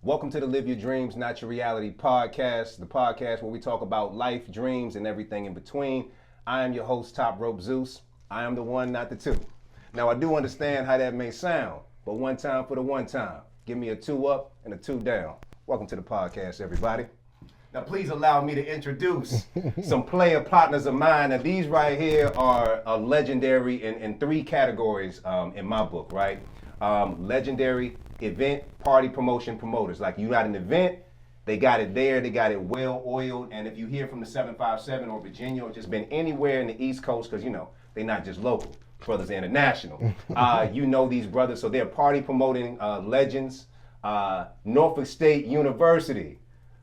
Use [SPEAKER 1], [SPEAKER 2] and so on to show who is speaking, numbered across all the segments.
[SPEAKER 1] Welcome to the Live Your Dreams, Not Your Reality podcast, the podcast where we talk about life, dreams, and everything in between. I am your host, Rope Zeus. I am the one, not the two. Now, I do understand how that may sound, but one time for the one time. Give me a 2 up and a 2 down. Welcome to the podcast, everybody. Now, please allow me to introduce some player partners of mine. Now, these right here are legendary in 3 categories in my book, right? Legendary event, party, promotion, promoters. Like, you got an event, they got it there, they got it well oiled. And if you hear from the 757 or Virginia or just been anywhere in the East Coast, because, you know, they're not just local, brothers international. You know these brothers, so they're party promoting legends. Norfolk State University,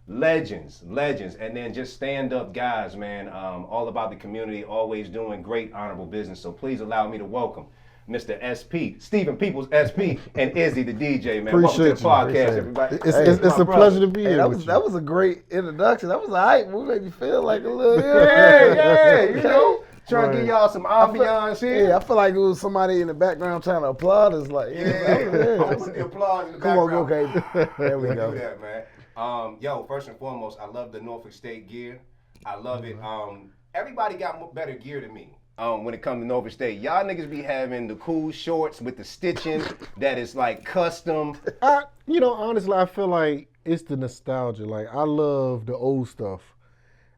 [SPEAKER 1] legends. And then just stand-up guys, man, all about the community, always doing great, honorable business. So please allow me to welcome Mr. SP, Stephen Peoples SP, and Izzy the DJ, man. Welcome to the podcast, everybody.
[SPEAKER 2] It's a pleasure to be here.
[SPEAKER 3] That was a great introduction. That was all right. We made me feel like a little,
[SPEAKER 1] you know, trying to give y'all some ambiance here.
[SPEAKER 3] Yeah, I feel like it was somebody in the background trying to applaud us. Like,
[SPEAKER 1] I'm put the applause in the background.
[SPEAKER 3] Come on, okay. There we go.
[SPEAKER 1] Do that, man. Yo, first and foremost, I love the Norfolk State gear. I love it. Everybody got better gear than me. When it comes to Norfolk State, y'all niggas be having the cool shorts with the stitching that is like custom.
[SPEAKER 2] Honestly, I feel like it's the nostalgia. Like, I love the old stuff.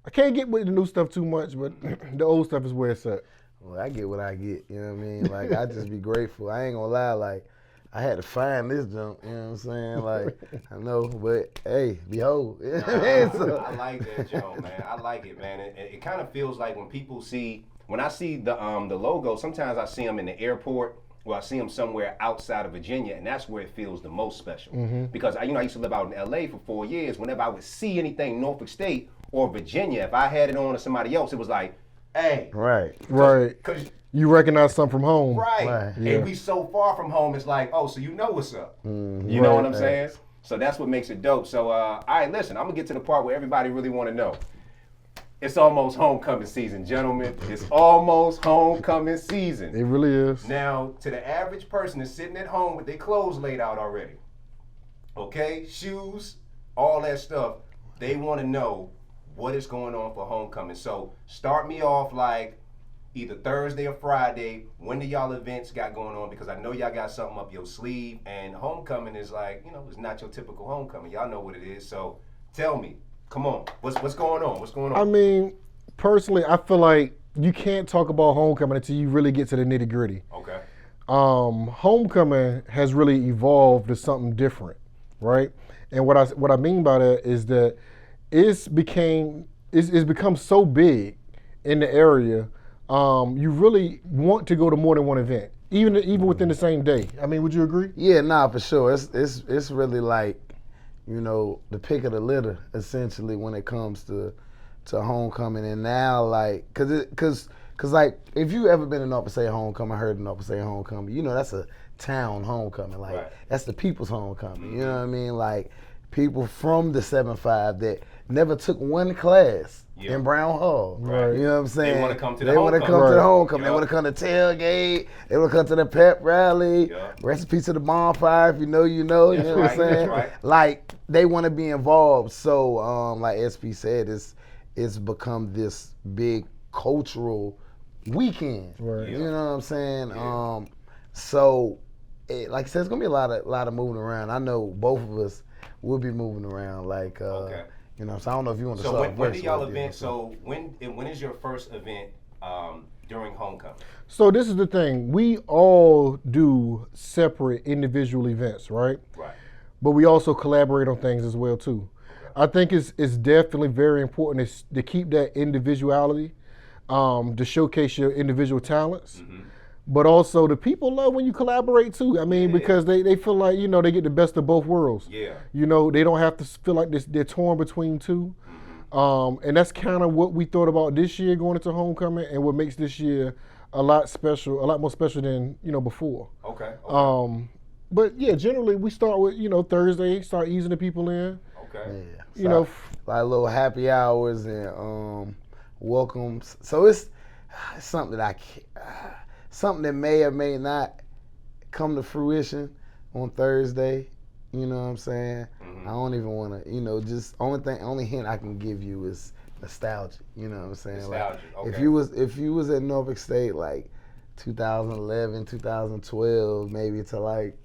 [SPEAKER 2] I can't get with the new stuff too much, but the old stuff is where it's at.
[SPEAKER 3] Well, I get what I get, you know what I mean? Like, I just be grateful. I ain't gonna lie, like, I had to find this junk, you know what I'm saying? Like, I know, but hey, behold.
[SPEAKER 1] I like that junk, man. I like it, man. It kind of feels like when I see the logo, sometimes I see them in the airport or I see them somewhere outside of Virginia, and that's where it feels the most special. Because I used to live out in LA for 4 years. Whenever I would see anything Norfolk State or Virginia, if I had it on to somebody else, it was like, hey.
[SPEAKER 3] Right.
[SPEAKER 2] Cause you recognize something from home.
[SPEAKER 1] Right.
[SPEAKER 2] Yeah.
[SPEAKER 1] And we so far from home, it's like, oh, so you know what's up. You know what I'm saying? So that's what makes it dope. So, all right, listen, I'm going to get to the part where everybody really want to know. It's almost homecoming season, gentlemen. It's almost homecoming season.
[SPEAKER 2] It really is.
[SPEAKER 1] Now, to the average person that's sitting at home with their clothes laid out already, okay, shoes, all that stuff, they want to know what is going on for homecoming. So start me off like either Thursday or Friday. When do y'all events got going on? Because I know y'all got something up your sleeve, and homecoming is like, it's not your typical homecoming. Y'all know what it is. So tell me. Come on, what's going on? What's going on?
[SPEAKER 2] I mean, personally, I feel like you can't talk about homecoming until you really get to the nitty gritty.
[SPEAKER 1] Okay.
[SPEAKER 2] Homecoming has really evolved to something different, right? And what I mean by that is that it's become so big in the area. You really want to go to more than one event, even within the same day. I mean, would you agree?
[SPEAKER 3] Yeah, nah, for sure. It's really like, the pick of the litter, essentially, when it comes to homecoming. And now, like, cause like, if you ever been to Norfolk State homecoming, heard of Norfolk State homecoming, that's a town homecoming. Like, that's the people's homecoming. You know what I mean? Like, people from the 7-5 that never took one class in Brown Hall.
[SPEAKER 1] Right.
[SPEAKER 3] You know what I'm saying?
[SPEAKER 1] They want to come to
[SPEAKER 3] the homecoming.
[SPEAKER 1] Yep.
[SPEAKER 3] They want to come to Tailgate. They want to come to the pep rally.
[SPEAKER 1] Yep.
[SPEAKER 3] Recipe to the bonfire. If you know, you know. You know what I'm saying? Like, they want to be involved. So, like SP said, it's become this big cultural weekend.
[SPEAKER 2] Right.
[SPEAKER 3] You know what I'm saying?
[SPEAKER 1] Yeah.
[SPEAKER 3] So, like I said, it's gonna be a lot of moving around. I know both of us will be moving around. Like,
[SPEAKER 1] okay.
[SPEAKER 3] So I don't know if you want to
[SPEAKER 1] start.
[SPEAKER 3] start.
[SPEAKER 1] So when do y'all event? So when is your first event during homecoming?
[SPEAKER 2] So this is the thing. We all do separate individual events, right?
[SPEAKER 1] Right.
[SPEAKER 2] But we also collaborate on things as well too. Okay. I think it's definitely very important to keep that individuality, to showcase your individual talents. But also the people love when you collaborate too. I mean, because they feel like, they get the best of both worlds.
[SPEAKER 1] Yeah.
[SPEAKER 2] They don't have to feel like they're torn between two. And that's kind of what we thought about this year going into homecoming, and what makes this year a lot more special than, before.
[SPEAKER 1] Okay.
[SPEAKER 2] But yeah, generally we start with, Thursday, start easing the people in.
[SPEAKER 1] Okay.
[SPEAKER 3] Yeah. Like little happy hours and welcomes. So it's something that something that may or may not come to fruition on Thursday. You know what I'm saying?
[SPEAKER 1] Mm-hmm.
[SPEAKER 3] I don't even want to, just only hint I can give you is nostalgia. You know what I'm saying?
[SPEAKER 1] Nostalgia.
[SPEAKER 3] Like,
[SPEAKER 1] Okay.
[SPEAKER 3] if you was at Norfolk State like 2011, 2012, maybe to like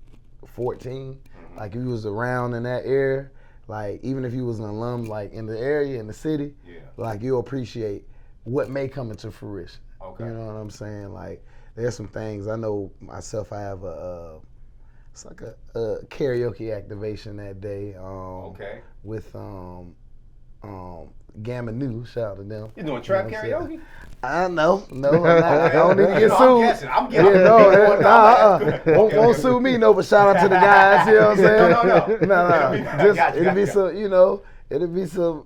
[SPEAKER 3] 14, like if you was around in that era, like even if you was an alum like in the area, in the city, like you'll appreciate what may come into fruition.
[SPEAKER 1] Okay.
[SPEAKER 3] You know what I'm saying? Like there's some things I know myself. I have it's like a karaoke activation that day.
[SPEAKER 1] Okay.
[SPEAKER 3] With Gamma New, shout out to them.
[SPEAKER 1] You doing trap karaoke?
[SPEAKER 3] I know, I'm not. I don't need to get sued.
[SPEAKER 1] I'm guessing.
[SPEAKER 3] Yeah, won't sue me, no. But shout out to the guys. You know what I'm saying? No. Just it'll be some, it'll be some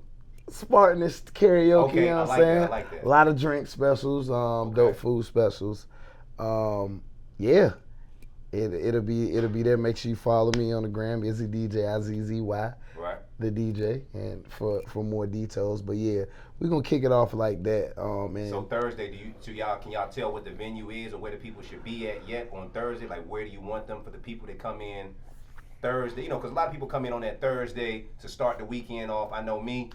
[SPEAKER 3] Spartanist karaoke.
[SPEAKER 1] Okay,
[SPEAKER 3] you know what I'm
[SPEAKER 1] that,
[SPEAKER 3] saying?
[SPEAKER 1] I like that.
[SPEAKER 3] A lot of drink specials, dope food specials. Yeah. It'll be there. Make sure you follow me on the gram. Izzy DJ IZZY,
[SPEAKER 1] Right.
[SPEAKER 3] the DJ, and for more details. But yeah, we're gonna kick it off like that. Man.
[SPEAKER 1] So Thursday, can y'all tell what the venue is or where the people should be at yet on Thursday? Like where do you want them for the people that come in Thursday? Because a lot of people come in on that Thursday to start the weekend off. I know me,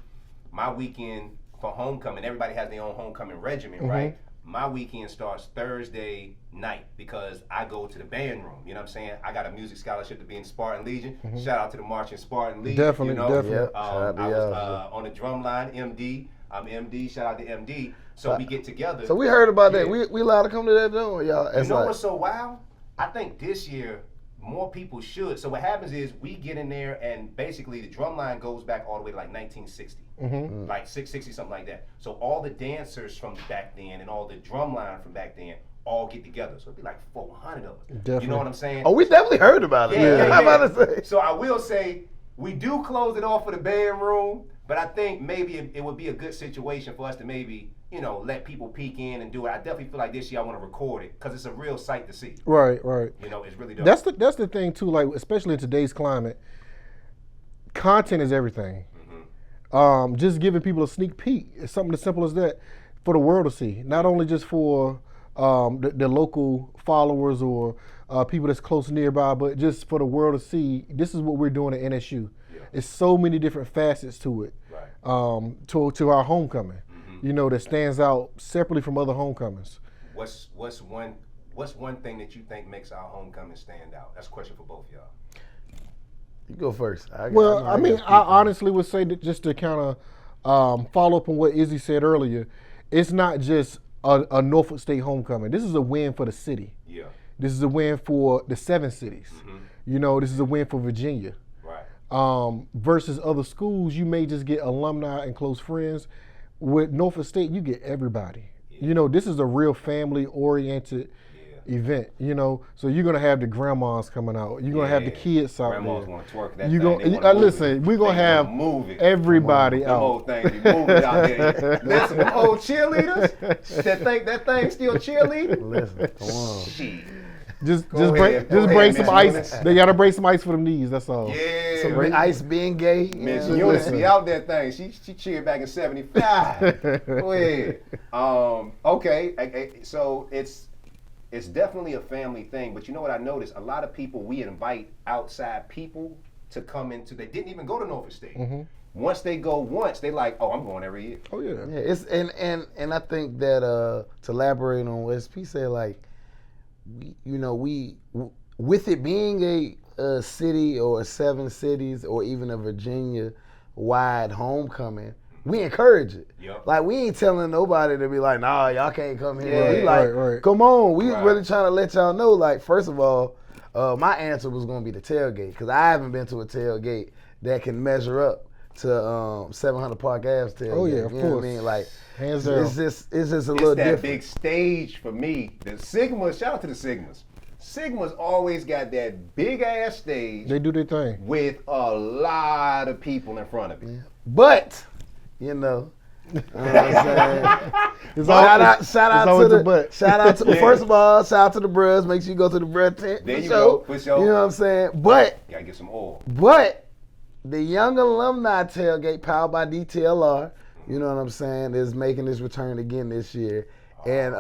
[SPEAKER 1] my weekend for homecoming. Everybody has their own homecoming regimen, right? My weekend starts Thursday night because I go to the band room. You know what I'm saying? I got a music scholarship to be in Spartan Legion. Shout out to the marching Spartan Legion.
[SPEAKER 2] Definitely.
[SPEAKER 3] Yep.
[SPEAKER 1] I was on the drum line, MD. I'm MD. Shout out to MD. So we get together.
[SPEAKER 3] So we heard about that. We allowed to come to that door, y'all.
[SPEAKER 1] You know what's so wild? I think this year more people should. So what happens is we get in there and basically the drum line goes back all the way to like 1960. Like 660, something like that. So all the dancers from back then and all the drum line from back then all get together. So it'd be like 400 of us.
[SPEAKER 2] Definitely.
[SPEAKER 1] You know what I'm saying?
[SPEAKER 3] Oh, we definitely heard about it.
[SPEAKER 1] Yeah.
[SPEAKER 3] I'm about to say.
[SPEAKER 1] So I will say we do close it off for the band room, but I think maybe it would be a good situation for us to maybe, let people peek in and do it. I definitely feel like this year I want to record it because it's a real sight to see.
[SPEAKER 2] Right.
[SPEAKER 1] It's really dope.
[SPEAKER 2] That's the thing too. Like especially in today's climate, content is everything. Just giving people a sneak peek. It's something as simple as that for the world to see. Not only just for the local followers or people that's close nearby, but just for the world to see. This is what we're doing at NSU. It's so many different facets to it.
[SPEAKER 1] Right.
[SPEAKER 2] To our homecoming. That stands out separately from other homecomings.
[SPEAKER 1] What's one thing that you think makes our homecoming stand out? That's a question for both of y'all.
[SPEAKER 3] You go first.
[SPEAKER 2] I honestly would say that just to kind of follow up on what Izzy said earlier, it's not just a Norfolk State homecoming. This is a win for the city.
[SPEAKER 1] Yeah.
[SPEAKER 2] This is a win for the 7 cities. This is a win for Virginia.
[SPEAKER 1] Right.
[SPEAKER 2] Versus other schools, you may just get alumni and close friends. With Norfolk State, you get everybody. Yeah. This is a real family-oriented event. So you're gonna have the grandmas coming out. You're gonna have the kids out
[SPEAKER 1] grandmas
[SPEAKER 2] there.
[SPEAKER 1] Want to twerk that
[SPEAKER 2] You
[SPEAKER 1] thing.
[SPEAKER 2] gonna listen. We're gonna have everybody out.
[SPEAKER 1] Them old things be moving out there. Listen, them old cheerleaders. That thing still cheerleading.
[SPEAKER 3] Listen, come on.
[SPEAKER 1] Shit.
[SPEAKER 2] Just bring some ice. They gotta bring some ice for them knees. That's all.
[SPEAKER 1] Yeah.
[SPEAKER 3] Some ice being gay.
[SPEAKER 1] Miss Eunice be out that thing. She cheered back in '75. Go ahead. Okay. So it's definitely a family thing. But you know what I noticed? A lot of people we invite outside people to come into. They didn't even go to Norfolk State. Once they go they like, oh, I'm going every year.
[SPEAKER 2] Oh yeah.
[SPEAKER 3] Yeah. It's and I think that to elaborate on what SP said, like. We with it being a city or 7 cities or even a Virginia-wide homecoming, we encourage it.
[SPEAKER 1] Yep.
[SPEAKER 3] Like, we ain't telling nobody to be like, nah, y'all can't come here.
[SPEAKER 1] Yeah,
[SPEAKER 3] We like,
[SPEAKER 2] right.
[SPEAKER 3] come on. We really trying to let y'all know, like, first of all, my answer was going to be the tailgate because I haven't been to a tailgate that can measure up to 700 Park Ave tailgate.
[SPEAKER 2] Oh, yeah, of
[SPEAKER 3] you
[SPEAKER 2] course.
[SPEAKER 3] know what I mean? Like,
[SPEAKER 2] hands down.
[SPEAKER 3] it's just a little
[SPEAKER 1] It's that
[SPEAKER 3] different.
[SPEAKER 1] big stage for me. The Sigmas, shout out to the Sigmas. Sigma's always got that big ass stage.
[SPEAKER 2] They do their thing.
[SPEAKER 1] With a lot of people in front of it.
[SPEAKER 3] Yeah. But, what I'm saying? Shout out to first of all, shout out to the bros. Make sure you go to the bruh tent.
[SPEAKER 1] There you go, for sure.
[SPEAKER 3] You know what I'm saying? But
[SPEAKER 1] you gotta get some oil.
[SPEAKER 3] But the Young Alumni Tailgate, powered by DTLR, you know what I'm saying, is making its return again this year. And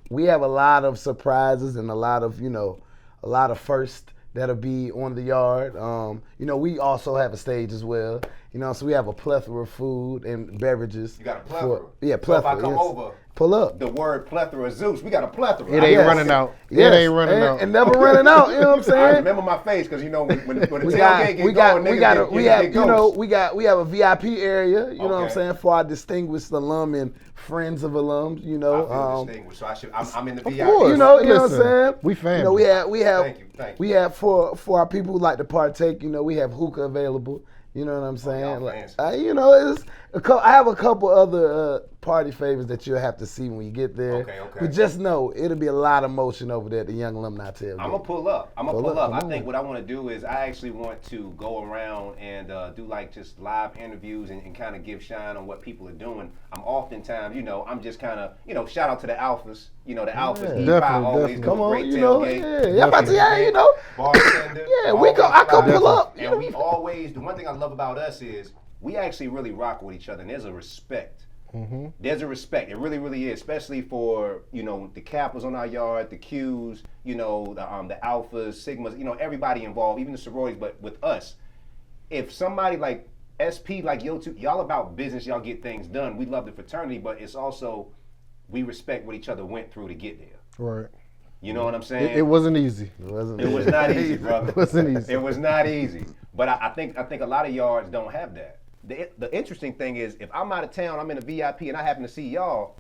[SPEAKER 3] we have a lot of surprises and a lot of firsts that'll be on the yard. You know, we also have a stage as well. You know, so we have a plethora of food and beverages.
[SPEAKER 1] You got a plethora.
[SPEAKER 3] Plethora.
[SPEAKER 1] So if I come over,
[SPEAKER 3] pull up.
[SPEAKER 1] The word plethora Zeus. We got a plethora.
[SPEAKER 2] It ain't running out.
[SPEAKER 3] Yes.
[SPEAKER 2] It ain't running out.
[SPEAKER 3] And never running out. You know what I'm saying?
[SPEAKER 1] I remember my face because you know when the tailgate
[SPEAKER 3] we have a VIP area. You know what I'm
[SPEAKER 1] Okay.
[SPEAKER 3] saying, for our distinguished alum and friends of alums. You know,
[SPEAKER 1] I feel distinguished, so I'm in the VIP.
[SPEAKER 2] course.
[SPEAKER 3] you know what I'm
[SPEAKER 2] Listen,
[SPEAKER 3] saying.
[SPEAKER 2] we family.
[SPEAKER 3] You know, we have
[SPEAKER 1] Thank you.
[SPEAKER 3] we have for our people who like to partake. You know, we have hookah available. You know what I'm saying?
[SPEAKER 1] y'all fancy.
[SPEAKER 3] You know, I have a couple other party favors that you'll have to see when you get there.
[SPEAKER 1] Okay.
[SPEAKER 3] But just know it'll be a lot of motion over there at the Young Alumni Tailgate.
[SPEAKER 1] I'm gonna pull up.
[SPEAKER 3] Pull up,
[SPEAKER 1] I
[SPEAKER 3] come
[SPEAKER 1] think
[SPEAKER 3] on.
[SPEAKER 1] what I want to do is I actually want to go around and do like just live interviews and kind of give shine on what people are doing. I'm oftentimes, you know, I'm just kind of, you know, shout out to the alphas. You know, the alphas.
[SPEAKER 3] Yeah.
[SPEAKER 1] E5 always do
[SPEAKER 3] Come
[SPEAKER 1] a
[SPEAKER 3] on,
[SPEAKER 1] great
[SPEAKER 3] you know,
[SPEAKER 1] tailgate.
[SPEAKER 3] yeah, about to, you know,
[SPEAKER 1] Bartender.
[SPEAKER 3] Yeah,
[SPEAKER 1] always
[SPEAKER 3] I come
[SPEAKER 1] fly.
[SPEAKER 3] pull up.
[SPEAKER 1] And we always, the one thing I love about us is we actually really rock with each other, and there's a respect.
[SPEAKER 2] Mm-hmm.
[SPEAKER 1] There's a respect. It really, really is, especially for, you know, the Kappas on our yard, the Qs, you know, the Alphas, Sigmas, you know, everybody involved, even the sororities. But with us, if somebody like SP, like y'all about business, y'all get things done. We love the fraternity, but it's also we respect what each other went through to get there.
[SPEAKER 2] Right.
[SPEAKER 1] You know what I'm saying?
[SPEAKER 2] It wasn't easy.
[SPEAKER 3] It wasn't.
[SPEAKER 1] It was not easy, brother.
[SPEAKER 2] It wasn't easy.
[SPEAKER 1] It was not easy. But I think a lot of yards don't have that. The interesting thing is, if I'm out of town, I'm in a VIP, and I happen to see y'all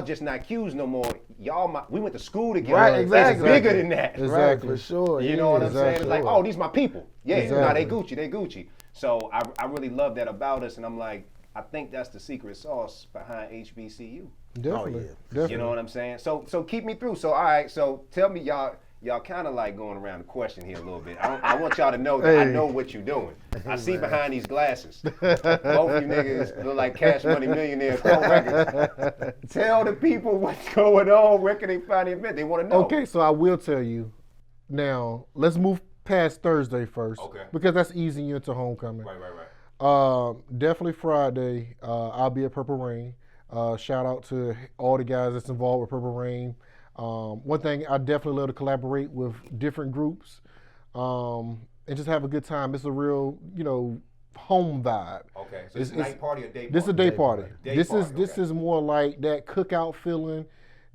[SPEAKER 1] just not Qs no more. We went to school together.
[SPEAKER 3] Right, exactly.
[SPEAKER 1] It's bigger than that.
[SPEAKER 2] Exactly.
[SPEAKER 3] Right, for sure.
[SPEAKER 1] You know what I'm saying? It's
[SPEAKER 2] Exactly.
[SPEAKER 1] like, oh, these my people. Yeah,
[SPEAKER 2] Exactly.
[SPEAKER 1] nah, they Gucci. So I really love that about us, and I'm like, I think that's the secret sauce behind HBCU.
[SPEAKER 2] Definitely.
[SPEAKER 3] yeah.
[SPEAKER 2] Definitely.
[SPEAKER 1] You know what I'm saying? So keep me through. So all right, so tell me y'all kind of like going around the question here a little bit. I want y'all to know that I know what you're doing. I see behind these glasses. Both you niggas look like Cash Money Millionaires. Tell the people what's going on. Where can they find the event? They want to know.
[SPEAKER 2] Okay, so I will tell you. Now, let's move past Thursday first.
[SPEAKER 1] Okay.
[SPEAKER 2] Because that's easing you into homecoming.
[SPEAKER 1] Right.
[SPEAKER 2] Definitely Friday. I'll be at Purple Rain. Shout out to all the guys that's involved with Purple Rain. One thing I definitely love to collaborate with different groups and just have a good time. It's a real, home vibe.
[SPEAKER 1] Okay. So it's a night party or day party?
[SPEAKER 2] This is a day party.
[SPEAKER 1] Day
[SPEAKER 2] This
[SPEAKER 1] party,
[SPEAKER 2] is
[SPEAKER 1] okay.
[SPEAKER 2] more like that cookout feeling,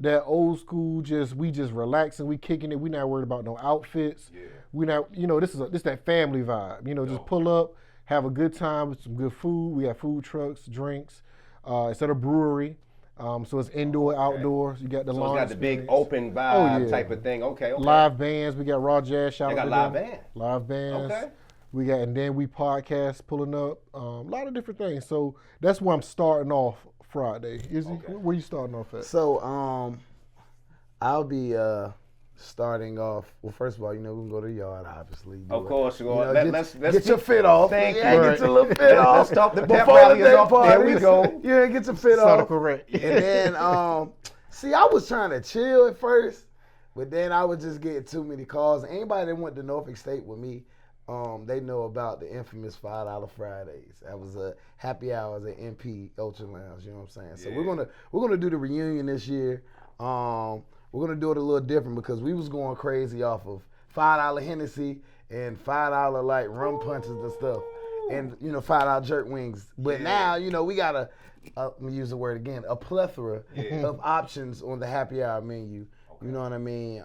[SPEAKER 2] that old school. We just relaxing, we kicking it. We not worried about no outfits.
[SPEAKER 1] Yeah.
[SPEAKER 2] We not, this is that family vibe. Just pull up, have a good time with some good food. We have food trucks, drinks. It's at a brewery. So it's indoor, outdoors. You got the
[SPEAKER 1] So
[SPEAKER 2] lawn
[SPEAKER 1] it's got the big
[SPEAKER 2] experience.
[SPEAKER 1] open vibe
[SPEAKER 2] yeah.
[SPEAKER 1] type of thing. Okay.
[SPEAKER 2] Live bands. We got Raw Jazz. Shout
[SPEAKER 1] They
[SPEAKER 2] out
[SPEAKER 1] got
[SPEAKER 2] to
[SPEAKER 1] live
[SPEAKER 2] them.
[SPEAKER 1] band.
[SPEAKER 2] Live bands.
[SPEAKER 1] Okay.
[SPEAKER 2] We got, and then we podcast pulling up. A lot of different things. So that's where I'm starting off Friday. Izzy, where you starting off at?
[SPEAKER 3] So I'll be starting off. Well, first of all, we can go to the yard, obviously.
[SPEAKER 1] Of course,
[SPEAKER 3] Let's get your fit off.
[SPEAKER 1] Thank you.
[SPEAKER 3] Get your little fit off.
[SPEAKER 1] Let's talk the pep
[SPEAKER 3] before
[SPEAKER 1] rally
[SPEAKER 3] the
[SPEAKER 1] is
[SPEAKER 3] day
[SPEAKER 1] off.
[SPEAKER 3] party.
[SPEAKER 1] There we go.
[SPEAKER 3] Yeah, get your fit
[SPEAKER 2] Sort of
[SPEAKER 3] off.
[SPEAKER 2] correct.
[SPEAKER 3] And then, see, I was trying to chill at first, but then I was just getting too many calls. Anybody that went to Norfolk State with me, they know about the infamous $5 Fridays. That was a happy hours at MP Ultra Lounge. You know what I'm saying? So we're gonna do the reunion this year. We're gonna do it a little different because we was going crazy off of $5 Hennessy and $5 like rum punches and stuff, and $5 jerk wings. But now we got let me use the word again, a plethora of options on the happy hour menu. Okay. You know what I mean?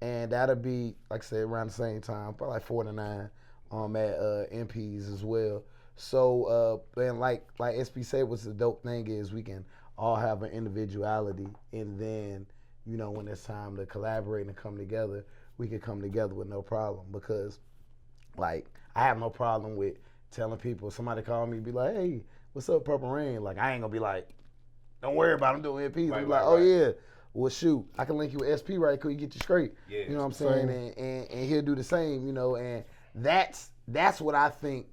[SPEAKER 3] And that'll be, like I said, around the same time, probably like 4 to 9 at MPs as well. So, and like SP said, what's the dope thing is we can all have an individuality, and then, when it's time to collaborate and come together, we can come together with no problem. Because, like, I have no problem with telling people, somebody call me, be like, hey, what's up, Purple Rain? Like, I ain't gonna be like, don't worry about it, I'm doing MPs.
[SPEAKER 1] Right,
[SPEAKER 3] I'm like, oh yeah, well shoot, I can link you with SP right quick, you get you straight.
[SPEAKER 1] Yeah.
[SPEAKER 3] You know what I'm saying? And he'll do the same, and that's what I think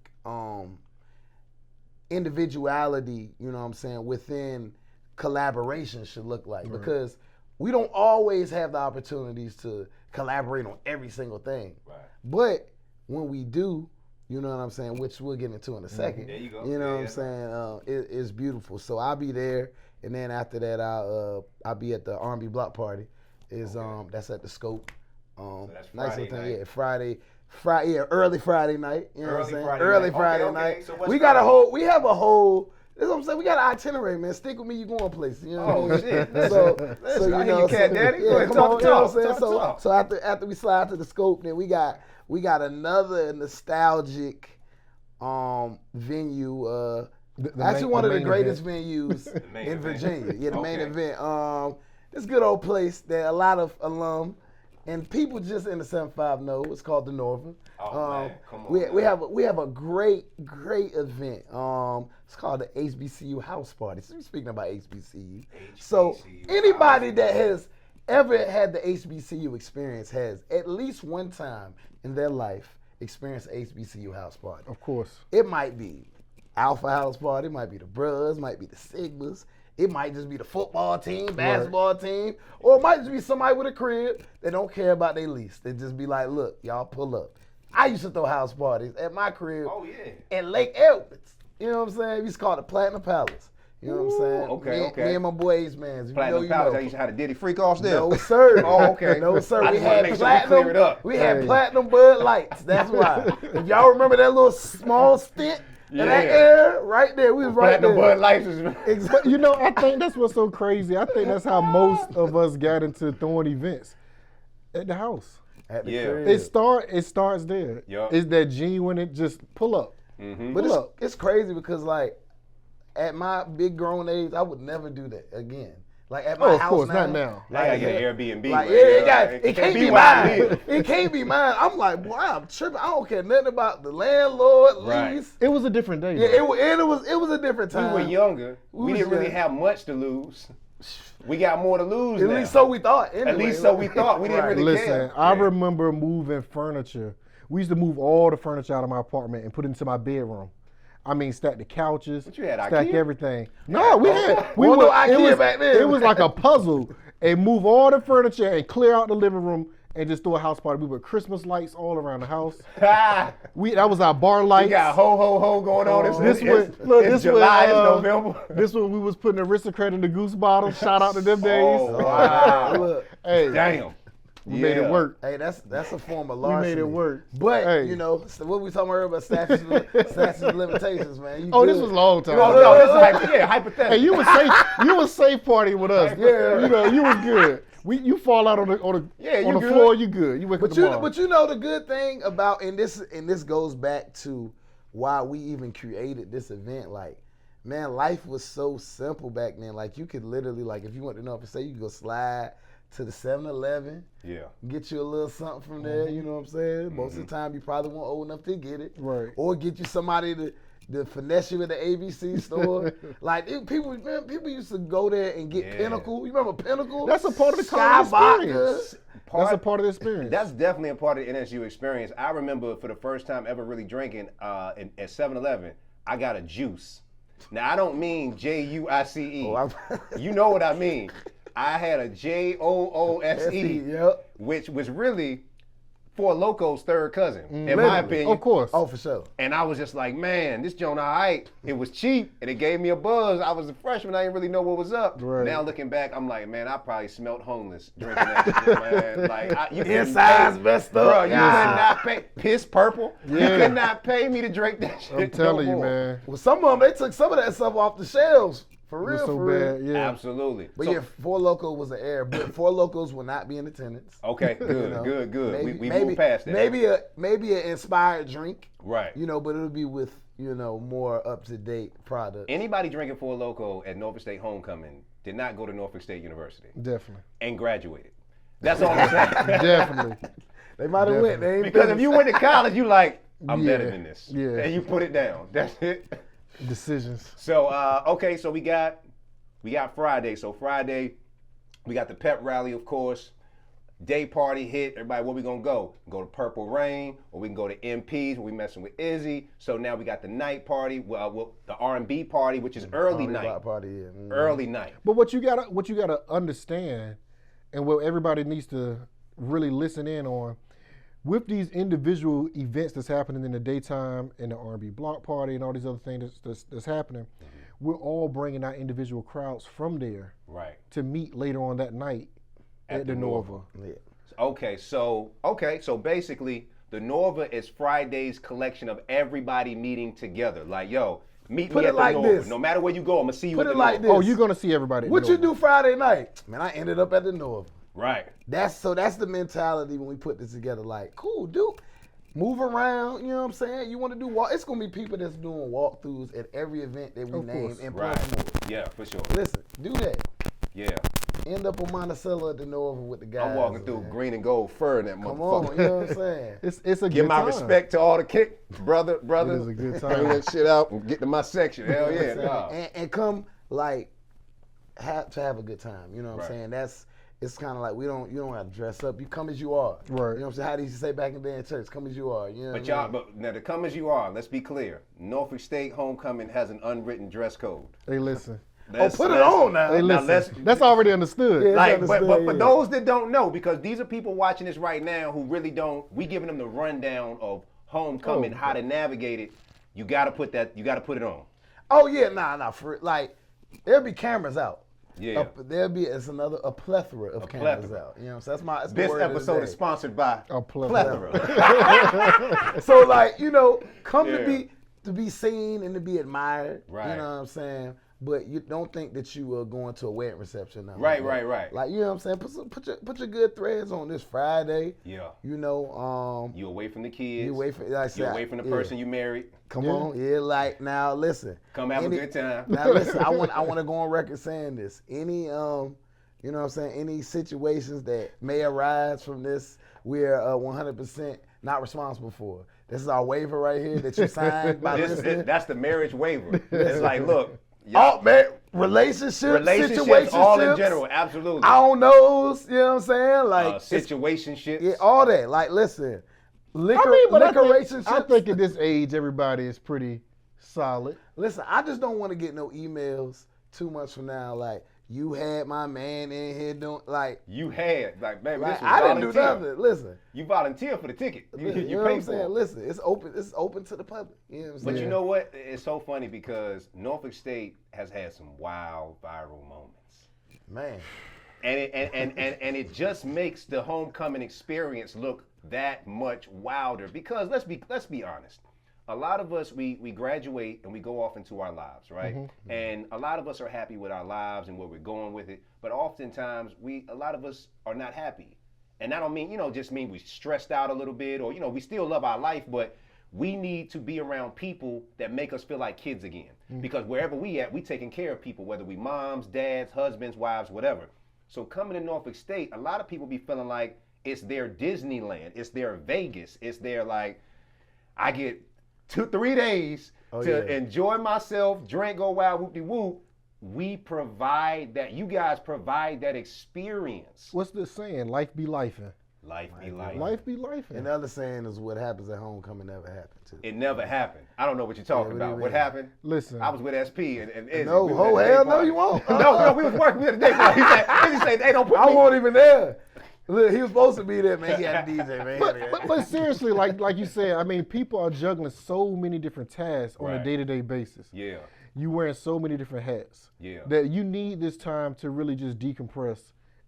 [SPEAKER 3] individuality, within collaboration should look like. Right. Because we don't always have the opportunities to collaborate on every single thing. Right. But when we do, you know what I'm saying, which we'll get into in a second.
[SPEAKER 1] There you go.
[SPEAKER 3] You know what I'm saying? It's beautiful. So I'll be there, and then after that I'll be at the R&B block party. That's at the Scope.
[SPEAKER 1] that's
[SPEAKER 3] nice
[SPEAKER 1] Friday
[SPEAKER 3] little thing.
[SPEAKER 1] night.
[SPEAKER 3] Yeah, Friday, early Friday night. You know what I'm
[SPEAKER 1] Early
[SPEAKER 3] saying?
[SPEAKER 1] Friday
[SPEAKER 3] Early
[SPEAKER 1] night.
[SPEAKER 3] Friday
[SPEAKER 1] Okay.
[SPEAKER 3] night.
[SPEAKER 1] So what's
[SPEAKER 3] we got
[SPEAKER 1] Friday?
[SPEAKER 3] we have a whole. That's what I'm saying. We got an itinerary, man. Stick with me, you going places. You know what I
[SPEAKER 1] Oh
[SPEAKER 3] mean?
[SPEAKER 1] shit!
[SPEAKER 3] So
[SPEAKER 1] Listen, I hear you, Cat Daddy. Go ahead,
[SPEAKER 3] come
[SPEAKER 1] talk
[SPEAKER 3] on,
[SPEAKER 1] the
[SPEAKER 3] you know
[SPEAKER 1] talk.
[SPEAKER 3] what I'm
[SPEAKER 1] Talk the
[SPEAKER 3] saying?
[SPEAKER 1] talk.
[SPEAKER 3] So after we slide to the scope, then we got another nostalgic venue. Actually, one of the greatest venues
[SPEAKER 1] main
[SPEAKER 3] in
[SPEAKER 1] event.
[SPEAKER 3] Virginia. Yeah, the main
[SPEAKER 1] Okay.
[SPEAKER 3] event. This good old place that a lot of alum and people just in the 7-5 know. It's called the Northern.
[SPEAKER 1] Oh man, come on.
[SPEAKER 3] We have a great event. It's called the HBCU House Party. So we're speaking about HBCU. So anybody that has ever had the HBCU experience has at least one time in their life experienced an HBCU house party.
[SPEAKER 2] Of course.
[SPEAKER 3] It might be Alpha House Party, it might be the Bros, might be the Sigmas, it might just be the football team, basketball team, or it might just be somebody with a crib that don't care about their lease. They just be like, look, y'all pull up. I used to throw house parties at my crib in Lake Edwards. You know what I'm saying? We used to call it the Platinum Palace. You know what I'm saying?
[SPEAKER 1] Okay.
[SPEAKER 3] Me and my boy H-Mans.
[SPEAKER 1] Platinum Palace. I used to have the Diddy freak offs there.
[SPEAKER 3] No, sir.
[SPEAKER 1] Oh, okay.
[SPEAKER 3] No, sir.
[SPEAKER 1] I
[SPEAKER 3] We
[SPEAKER 1] just wanna
[SPEAKER 3] had
[SPEAKER 1] make sure we
[SPEAKER 3] platinum.
[SPEAKER 1] clear it up.
[SPEAKER 3] We had platinum Bud Lights. That's why. If y'all remember that little small stint of that air, right there, we was right there.
[SPEAKER 1] Platinum Bud Lights is
[SPEAKER 2] But you know, I think that's what's so crazy. I think that's how most of us got into throwing events at the house.
[SPEAKER 3] At the
[SPEAKER 1] Yeah.
[SPEAKER 3] crib.
[SPEAKER 2] It starts there.
[SPEAKER 1] Yup.
[SPEAKER 2] It's that genuine. It just pull up.
[SPEAKER 3] But it's crazy because like at my big grown age, I would never do that again. Like at my
[SPEAKER 2] Oh, of
[SPEAKER 3] house
[SPEAKER 2] course,
[SPEAKER 3] now,
[SPEAKER 2] not now.
[SPEAKER 1] I gotta get an Airbnb.
[SPEAKER 3] Like,
[SPEAKER 1] man.
[SPEAKER 3] it can't be
[SPEAKER 1] where I
[SPEAKER 3] mine.
[SPEAKER 1] live.
[SPEAKER 3] It can't be mine. I'm like, boy, I'm tripping. I don't care nothing about the landlord
[SPEAKER 1] Right.
[SPEAKER 3] lease.
[SPEAKER 2] It was a different day.
[SPEAKER 3] Yeah,
[SPEAKER 2] though.
[SPEAKER 3] it was a different
[SPEAKER 1] We
[SPEAKER 3] time.
[SPEAKER 1] were younger. We
[SPEAKER 3] was
[SPEAKER 1] didn't really
[SPEAKER 3] young.
[SPEAKER 1] have much to lose. We got more to lose
[SPEAKER 3] At
[SPEAKER 1] now.
[SPEAKER 3] least so we thought. Anyway.
[SPEAKER 1] At least so we thought. We didn't
[SPEAKER 3] Right.
[SPEAKER 1] really
[SPEAKER 2] Listen,
[SPEAKER 1] care.
[SPEAKER 2] I
[SPEAKER 1] Yeah.
[SPEAKER 2] remember moving furniture. We used to move all the furniture out of my apartment and put it into my bedroom. I mean, stack the couches,
[SPEAKER 1] What you had,
[SPEAKER 2] stack
[SPEAKER 1] IKEA?
[SPEAKER 2] everything. No, we had. We
[SPEAKER 3] Wasn't
[SPEAKER 2] were,
[SPEAKER 3] no IKEA back then.
[SPEAKER 2] It was like a puzzle. And move all the furniture and clear out the living room and just throw a house party. We put Christmas lights all around the house. That was our bar lights.
[SPEAKER 1] We got ho ho ho going on.
[SPEAKER 2] This
[SPEAKER 1] it's
[SPEAKER 2] this
[SPEAKER 1] July, it's
[SPEAKER 2] one,
[SPEAKER 1] November.
[SPEAKER 2] This one we was putting aristocrat in the goose bottle. Shout out to them days.
[SPEAKER 1] Oh, wow.
[SPEAKER 3] Look,
[SPEAKER 2] Hey,
[SPEAKER 1] Damn.
[SPEAKER 2] we made it work.
[SPEAKER 3] hey, that's a form of
[SPEAKER 2] We
[SPEAKER 3] larceny.
[SPEAKER 2] made it work.
[SPEAKER 3] But
[SPEAKER 2] Hey.
[SPEAKER 3] you know, so what we talking about statutes of limitations, man. You
[SPEAKER 2] Oh,
[SPEAKER 3] good.
[SPEAKER 2] this was a long time.
[SPEAKER 1] Oh,
[SPEAKER 2] ago.
[SPEAKER 1] no, this is hypothetical.
[SPEAKER 2] Hey, you was safe. You was safe partying with us.
[SPEAKER 3] Yeah.
[SPEAKER 2] You know, you was good. You fall out on the
[SPEAKER 1] Yeah, you
[SPEAKER 2] on the
[SPEAKER 1] good.
[SPEAKER 2] floor. You good. You wake up
[SPEAKER 3] But
[SPEAKER 2] tomorrow.
[SPEAKER 3] you know the good thing about and this goes back to why we even created this event. Like, man, life was so simple back then. Like you could literally, like, if you went to Norfolk State, you could go slide to the 7-Eleven,
[SPEAKER 1] Yeah.
[SPEAKER 3] get you a little something from there. You know what I'm saying? Most of the time, you probably weren't old enough to get it,
[SPEAKER 2] Right.
[SPEAKER 3] Or get you somebody to finesse you at the ABC store. Like people used to go there and get
[SPEAKER 1] Yeah.
[SPEAKER 3] Pinnacle. You remember Pinnacle?
[SPEAKER 2] That's a part of the college
[SPEAKER 3] Sky
[SPEAKER 2] experience. That's a part of the experience.
[SPEAKER 1] That's definitely a part of the NSU experience. I remember for the first time ever really drinking at 7-Eleven, I got a juice. Now, I don't mean Juice.
[SPEAKER 3] Oh,
[SPEAKER 1] You know what I mean. I had a Joose,
[SPEAKER 3] Yep.
[SPEAKER 1] which was really Four Loco's third cousin, in my
[SPEAKER 3] Literally.
[SPEAKER 1] opinion.
[SPEAKER 2] Of course.
[SPEAKER 3] Oh, for sure.
[SPEAKER 1] And I was just like, man, this joint all right. It was cheap, and it gave me a buzz. I was a freshman. I didn't really know what was up.
[SPEAKER 2] Right.
[SPEAKER 1] Now looking back, I'm like, man, I probably smelt homeless drinking that shit, man. Like, you couldn't
[SPEAKER 3] Inside's
[SPEAKER 1] pay-
[SPEAKER 3] messed up.
[SPEAKER 1] Bro, you
[SPEAKER 3] Yeah.
[SPEAKER 1] could not pay. Piss purple. You
[SPEAKER 2] Yeah.
[SPEAKER 1] could not pay me to drink that shit.
[SPEAKER 2] I'm telling
[SPEAKER 1] no
[SPEAKER 2] you,
[SPEAKER 1] more.
[SPEAKER 2] man.
[SPEAKER 3] Well, some of them, they took some of that stuff off the shelves. For
[SPEAKER 2] It
[SPEAKER 3] real,
[SPEAKER 2] was so
[SPEAKER 3] for real.
[SPEAKER 2] bad. Yeah.
[SPEAKER 1] Absolutely.
[SPEAKER 3] But
[SPEAKER 1] So-
[SPEAKER 3] yeah, Four Loko was an error. But Four Lokos will not be in attendance.
[SPEAKER 1] Okay, good,
[SPEAKER 3] You know,
[SPEAKER 1] good. We moved past that.
[SPEAKER 3] Maybe an inspired drink.
[SPEAKER 1] Right.
[SPEAKER 3] You know, but it'll be with more up to date product.
[SPEAKER 1] Anybody drinking Four Loko at Norfolk State Homecoming did not go to Norfolk State University
[SPEAKER 2] Definitely.
[SPEAKER 1] and graduated. That's all I'm saying.
[SPEAKER 2] Definitely.
[SPEAKER 3] They might have went. They ain't
[SPEAKER 1] Because if
[SPEAKER 3] finished.
[SPEAKER 1] you went to college, you like, I'm
[SPEAKER 2] Yeah,
[SPEAKER 1] better than this.
[SPEAKER 2] yeah.
[SPEAKER 1] And you put it down. That's it.
[SPEAKER 2] Decisions.
[SPEAKER 1] So okay, so we got Friday. So Friday, we got the pep rally, of course. Day party hit. Everybody, where we gonna go? Go to Purple Rain, or we can go to MP's where we messing with Izzy. So now we got the night party, the R&B party, which is early night.
[SPEAKER 3] Block party, yeah. Mhm.
[SPEAKER 1] Early night.
[SPEAKER 2] But what you gotta understand, and what everybody needs to really listen in on, with these individual events that's happening in the daytime and the R&B block party and all these other things that's happening, we're all bringing our individual crowds from there
[SPEAKER 1] Right.
[SPEAKER 2] to meet later on that night at the Nova.
[SPEAKER 3] Yeah.
[SPEAKER 1] Okay, so basically, the Norva is Friday's collection of everybody meeting together. Like, yo, meet
[SPEAKER 3] Put
[SPEAKER 1] me
[SPEAKER 3] it
[SPEAKER 1] at the
[SPEAKER 3] like
[SPEAKER 1] Norva.
[SPEAKER 3] this.
[SPEAKER 1] No matter where you go, I'm gonna see you
[SPEAKER 3] Put
[SPEAKER 1] at
[SPEAKER 3] it
[SPEAKER 1] the
[SPEAKER 3] like
[SPEAKER 1] Norva.
[SPEAKER 3] this.
[SPEAKER 2] Oh, you're gonna see everybody.
[SPEAKER 3] What you do Friday night? Man, I ended up at the North.
[SPEAKER 1] Right.
[SPEAKER 3] That's the mentality when we put this together. Like, cool, dude. Move around, you know what I'm saying? You want to do walk? It's gonna be people that's doing walkthroughs at every event that we
[SPEAKER 2] Of
[SPEAKER 3] name
[SPEAKER 2] course.
[SPEAKER 3] in
[SPEAKER 1] Right.
[SPEAKER 3] Baltimore.
[SPEAKER 1] Yeah, for sure.
[SPEAKER 3] Listen, do that.
[SPEAKER 1] Yeah.
[SPEAKER 3] End up on Monticello at the North with the guys.
[SPEAKER 1] I'm walking through
[SPEAKER 3] man.
[SPEAKER 1] green and gold fur in that
[SPEAKER 3] Come
[SPEAKER 1] motherfucker.
[SPEAKER 3] on, you know what I'm saying?
[SPEAKER 2] It's a
[SPEAKER 1] Give
[SPEAKER 2] good
[SPEAKER 1] my
[SPEAKER 2] time.
[SPEAKER 1] respect to all the kick, brother.
[SPEAKER 2] It is a good
[SPEAKER 1] Bring
[SPEAKER 2] time.
[SPEAKER 1] that shit out and get to my section. Hell
[SPEAKER 3] You know what
[SPEAKER 1] yeah.
[SPEAKER 3] I'm saying?
[SPEAKER 1] Nah.
[SPEAKER 3] And come like have a good time. You know what I'm
[SPEAKER 1] Right.
[SPEAKER 3] saying? It's kind of like you don't have to dress up. You come as you are.
[SPEAKER 2] Right.
[SPEAKER 3] You know what I'm saying? How they used to say back in the day in church, come as you are. You know
[SPEAKER 1] But
[SPEAKER 3] what I
[SPEAKER 1] y'all,
[SPEAKER 3] mean?
[SPEAKER 1] but now to come as you are, let's be clear. Norfolk State Homecoming has an unwritten dress code.
[SPEAKER 2] Hey, listen.
[SPEAKER 3] Put it on now.
[SPEAKER 2] Hey,
[SPEAKER 1] Now
[SPEAKER 2] listen. That's already understood.
[SPEAKER 3] Yeah.
[SPEAKER 1] Like, but
[SPEAKER 3] understood,
[SPEAKER 1] for
[SPEAKER 3] yeah.
[SPEAKER 1] those that don't know, because these are people watching this right now who really don't, we giving them the rundown of homecoming,
[SPEAKER 2] Oh,
[SPEAKER 1] how to navigate it. You gotta put it on.
[SPEAKER 3] Oh yeah, nah. Like there'll be cameras out.
[SPEAKER 1] Yeah.
[SPEAKER 3] It's a plethora of cameras
[SPEAKER 1] plethora.
[SPEAKER 3] out. You know what I'm saying? That's the
[SPEAKER 1] This
[SPEAKER 3] word of the
[SPEAKER 1] episode
[SPEAKER 3] day.
[SPEAKER 1] is sponsored by
[SPEAKER 2] A plethora.
[SPEAKER 3] So like, come
[SPEAKER 1] Yeah.
[SPEAKER 3] to be seen and to be admired.
[SPEAKER 1] Right.
[SPEAKER 3] You know what I'm saying? But you don't think that you are going to a wedding reception now.
[SPEAKER 1] Right,
[SPEAKER 3] Like,
[SPEAKER 1] right.
[SPEAKER 3] Like, you know what I'm saying? Put your good threads on this Friday.
[SPEAKER 1] Yeah.
[SPEAKER 3] You know,
[SPEAKER 1] You away from the kids.
[SPEAKER 3] you away from like I said,
[SPEAKER 1] You away from the person you married.
[SPEAKER 3] Come
[SPEAKER 2] Yeah.
[SPEAKER 3] on, yeah. Like now, listen.
[SPEAKER 1] Come have a good time.
[SPEAKER 3] Now listen, I want to go on record saying this. Any you know what I'm saying? Any situations that may arise from this, we're 100% not responsible for. This is our waiver right here that you signed by listening.
[SPEAKER 1] That's the marriage waiver. It's like, look, y'all,
[SPEAKER 3] Oh man, relationships, situationships,
[SPEAKER 1] all in general, absolutely.
[SPEAKER 3] On those, you know what I'm saying? Like it's-
[SPEAKER 1] Situationships.
[SPEAKER 3] yeah, all that. Like listen, liquor,
[SPEAKER 2] I mean, but
[SPEAKER 3] liquor
[SPEAKER 2] I
[SPEAKER 3] relationships.
[SPEAKER 2] think at this age, everybody is pretty solid.
[SPEAKER 3] Listen, I just don't want to get no emails too much from now. Like you had my man in here doing like.
[SPEAKER 1] You had, like, man,
[SPEAKER 3] Like,
[SPEAKER 1] this was
[SPEAKER 3] I didn't do
[SPEAKER 1] volunteer.
[SPEAKER 3] nothing. Listen,
[SPEAKER 1] You volunteer for the ticket. You
[SPEAKER 3] you know what
[SPEAKER 1] pay
[SPEAKER 3] I'm
[SPEAKER 1] for
[SPEAKER 3] saying?
[SPEAKER 1] it.
[SPEAKER 3] Listen, it's open. It's open to the public. You know what I'm saying?
[SPEAKER 1] But you know what? It's so funny because Norfolk State has had some wild viral moments.
[SPEAKER 3] Man,
[SPEAKER 1] And it just makes the homecoming experience look that much wilder because let's be honest. A lot of us we graduate and we go off into our lives, right? And a lot of us are happy with our lives and where we're going with it, but oftentimes a lot of us are not happy. And I don't mean, just mean we stressed out a little bit or we still love our life, but we need to be around people that make us feel like kids again. Because wherever we at, we taking care of people, whether we moms, dads, husbands, wives, whatever. So coming to Norfolk State, a lot of people be feeling like it's their Disneyland, it's their Vegas, it's their like, I get 2-3 days to enjoy myself, drink, go wild, whoop-de-whoop. We provide that, you guys provide that experience.
[SPEAKER 2] What's the saying? Life be lifing.
[SPEAKER 1] Life be life.
[SPEAKER 2] Life be lifing.
[SPEAKER 3] and the other saying is what happens at homecoming never happened too.
[SPEAKER 1] It never happened. I don't know what you're talking
[SPEAKER 3] what do you
[SPEAKER 1] about. What
[SPEAKER 3] mean?
[SPEAKER 1] happened?
[SPEAKER 2] Listen.
[SPEAKER 1] I was with SP and Izzy.
[SPEAKER 3] No,
[SPEAKER 1] We was
[SPEAKER 3] oh
[SPEAKER 1] at the day
[SPEAKER 3] hell no,
[SPEAKER 1] party.
[SPEAKER 3] you won't.
[SPEAKER 1] No, we was working. We had a day party. He said, hey, don't put
[SPEAKER 3] I
[SPEAKER 1] me.
[SPEAKER 3] wasn't even there. Look, he was supposed to be there, man. He had a DJ, man.
[SPEAKER 2] But seriously, like you said, I mean, people are juggling so many different tasks on
[SPEAKER 1] Right.
[SPEAKER 2] a day-to-day basis.
[SPEAKER 1] Yeah,
[SPEAKER 2] You wearing so many different hats.
[SPEAKER 1] Yeah.
[SPEAKER 2] That you need this time to really just decompress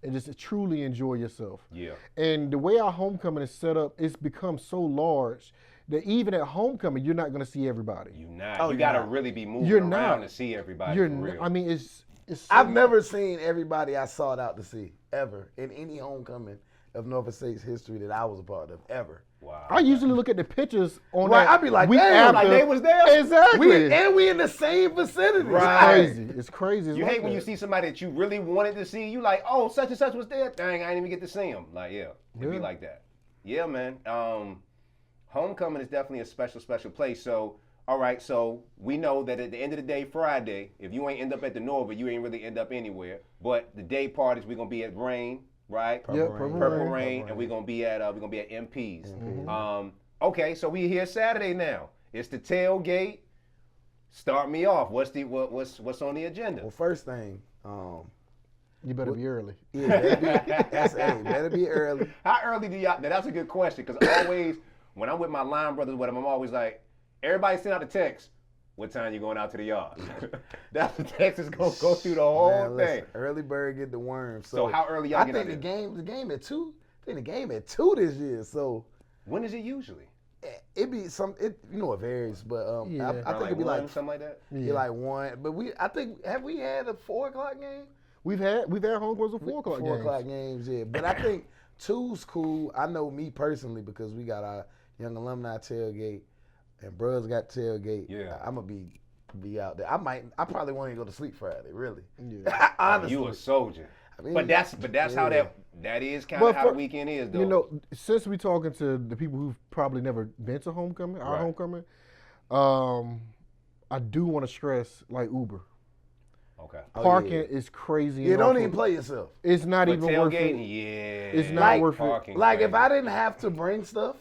[SPEAKER 2] and just truly enjoy yourself.
[SPEAKER 1] yeah.
[SPEAKER 2] And the way our homecoming is set up, it's become so large that even at homecoming, you're not going to see everybody.
[SPEAKER 1] You not.
[SPEAKER 3] Oh,
[SPEAKER 1] you
[SPEAKER 3] you're
[SPEAKER 1] gotta
[SPEAKER 3] not.
[SPEAKER 1] really be moving
[SPEAKER 2] You're
[SPEAKER 1] around
[SPEAKER 2] not.
[SPEAKER 1] to see everybody
[SPEAKER 2] You're
[SPEAKER 1] for
[SPEAKER 2] n-
[SPEAKER 1] real.
[SPEAKER 2] I mean, it's so
[SPEAKER 3] I've never seen everybody I sought out to see ever in any homecoming of Norfolk State's history that I was a part of ever.
[SPEAKER 1] wow.
[SPEAKER 2] I usually look at the pictures on
[SPEAKER 3] Right,
[SPEAKER 2] that
[SPEAKER 3] I be like,
[SPEAKER 2] week
[SPEAKER 3] damn,
[SPEAKER 2] after.
[SPEAKER 1] like they was there?
[SPEAKER 2] Exactly.
[SPEAKER 3] We in the same vicinity.
[SPEAKER 1] Right.
[SPEAKER 2] It's crazy. It's crazy. It's
[SPEAKER 1] You
[SPEAKER 2] like
[SPEAKER 1] hate when
[SPEAKER 2] that.
[SPEAKER 1] you see somebody that you really wanted to see. You like, oh, such and such was there. Dang, I didn't even get to see him. Like, yeah, it'd be
[SPEAKER 2] Yeah.
[SPEAKER 1] like that. Yeah, man. Homecoming is definitely a special, special place. So, all right, so we know that at the end of the day, Friday, if you ain't end up at the Nova, you ain't really end up anywhere. But the day parties, we're gonna be at Rain, right?
[SPEAKER 2] Yep,
[SPEAKER 1] Purple Rain, and we're gonna be at MP's. Okay, so we here Saturday now. It's the tailgate. Start me off. What's on the agenda?
[SPEAKER 3] Well, first thing,
[SPEAKER 2] You better be early.
[SPEAKER 3] better be early.
[SPEAKER 1] How early do y'all? Now that's a good question because always when I'm with my line brothers, with them, I'm always like, everybody send out a text. What time you going out to the yard? That's the text is gonna go through the whole
[SPEAKER 3] Man,
[SPEAKER 1] thing.
[SPEAKER 3] listen, early bird get the worm.
[SPEAKER 1] So how early y'all
[SPEAKER 3] I
[SPEAKER 1] get
[SPEAKER 3] think
[SPEAKER 1] out
[SPEAKER 3] the game at 2. think the game at 2 this year. So
[SPEAKER 1] When is it usually?
[SPEAKER 3] it be some. It it varies, but
[SPEAKER 2] Yeah.
[SPEAKER 3] I think it'd be
[SPEAKER 1] one,
[SPEAKER 3] like
[SPEAKER 1] something like that.
[SPEAKER 3] be like 1. But I think have we had a 4 o'clock game?
[SPEAKER 2] We've had homecomings with 4 o'clock
[SPEAKER 3] 4
[SPEAKER 2] games.
[SPEAKER 3] o'clock games, yeah. But I think 2's cool. I know me personally because we got our young alumni tailgate and bros got tailgate.
[SPEAKER 1] Yeah.
[SPEAKER 3] I'm gonna be out there. I probably won't even go to sleep Friday, really.
[SPEAKER 2] Yeah.
[SPEAKER 3] Honestly.
[SPEAKER 1] You a soldier.
[SPEAKER 3] I mean,
[SPEAKER 1] But that's how
[SPEAKER 3] yeah.
[SPEAKER 1] that is kind
[SPEAKER 2] But
[SPEAKER 1] of how
[SPEAKER 2] for-
[SPEAKER 1] the weekend is, though.
[SPEAKER 2] You know, since we talking to the people who've probably never been to homecoming, our
[SPEAKER 1] Right.
[SPEAKER 2] homecoming, I do want to stress like Uber.
[SPEAKER 1] Okay.
[SPEAKER 3] Oh,
[SPEAKER 2] Parking
[SPEAKER 3] yeah.
[SPEAKER 2] is crazy.
[SPEAKER 3] Yeah,
[SPEAKER 2] and
[SPEAKER 3] don't
[SPEAKER 2] awful.
[SPEAKER 3] even play yourself.
[SPEAKER 2] It's not
[SPEAKER 1] But
[SPEAKER 2] even worth
[SPEAKER 1] tailgating,
[SPEAKER 2] it.
[SPEAKER 1] yeah.
[SPEAKER 2] It's not
[SPEAKER 3] Like-
[SPEAKER 2] worth it.
[SPEAKER 1] Parking
[SPEAKER 3] Like if
[SPEAKER 1] crazy.
[SPEAKER 3] I didn't have to bring stuff,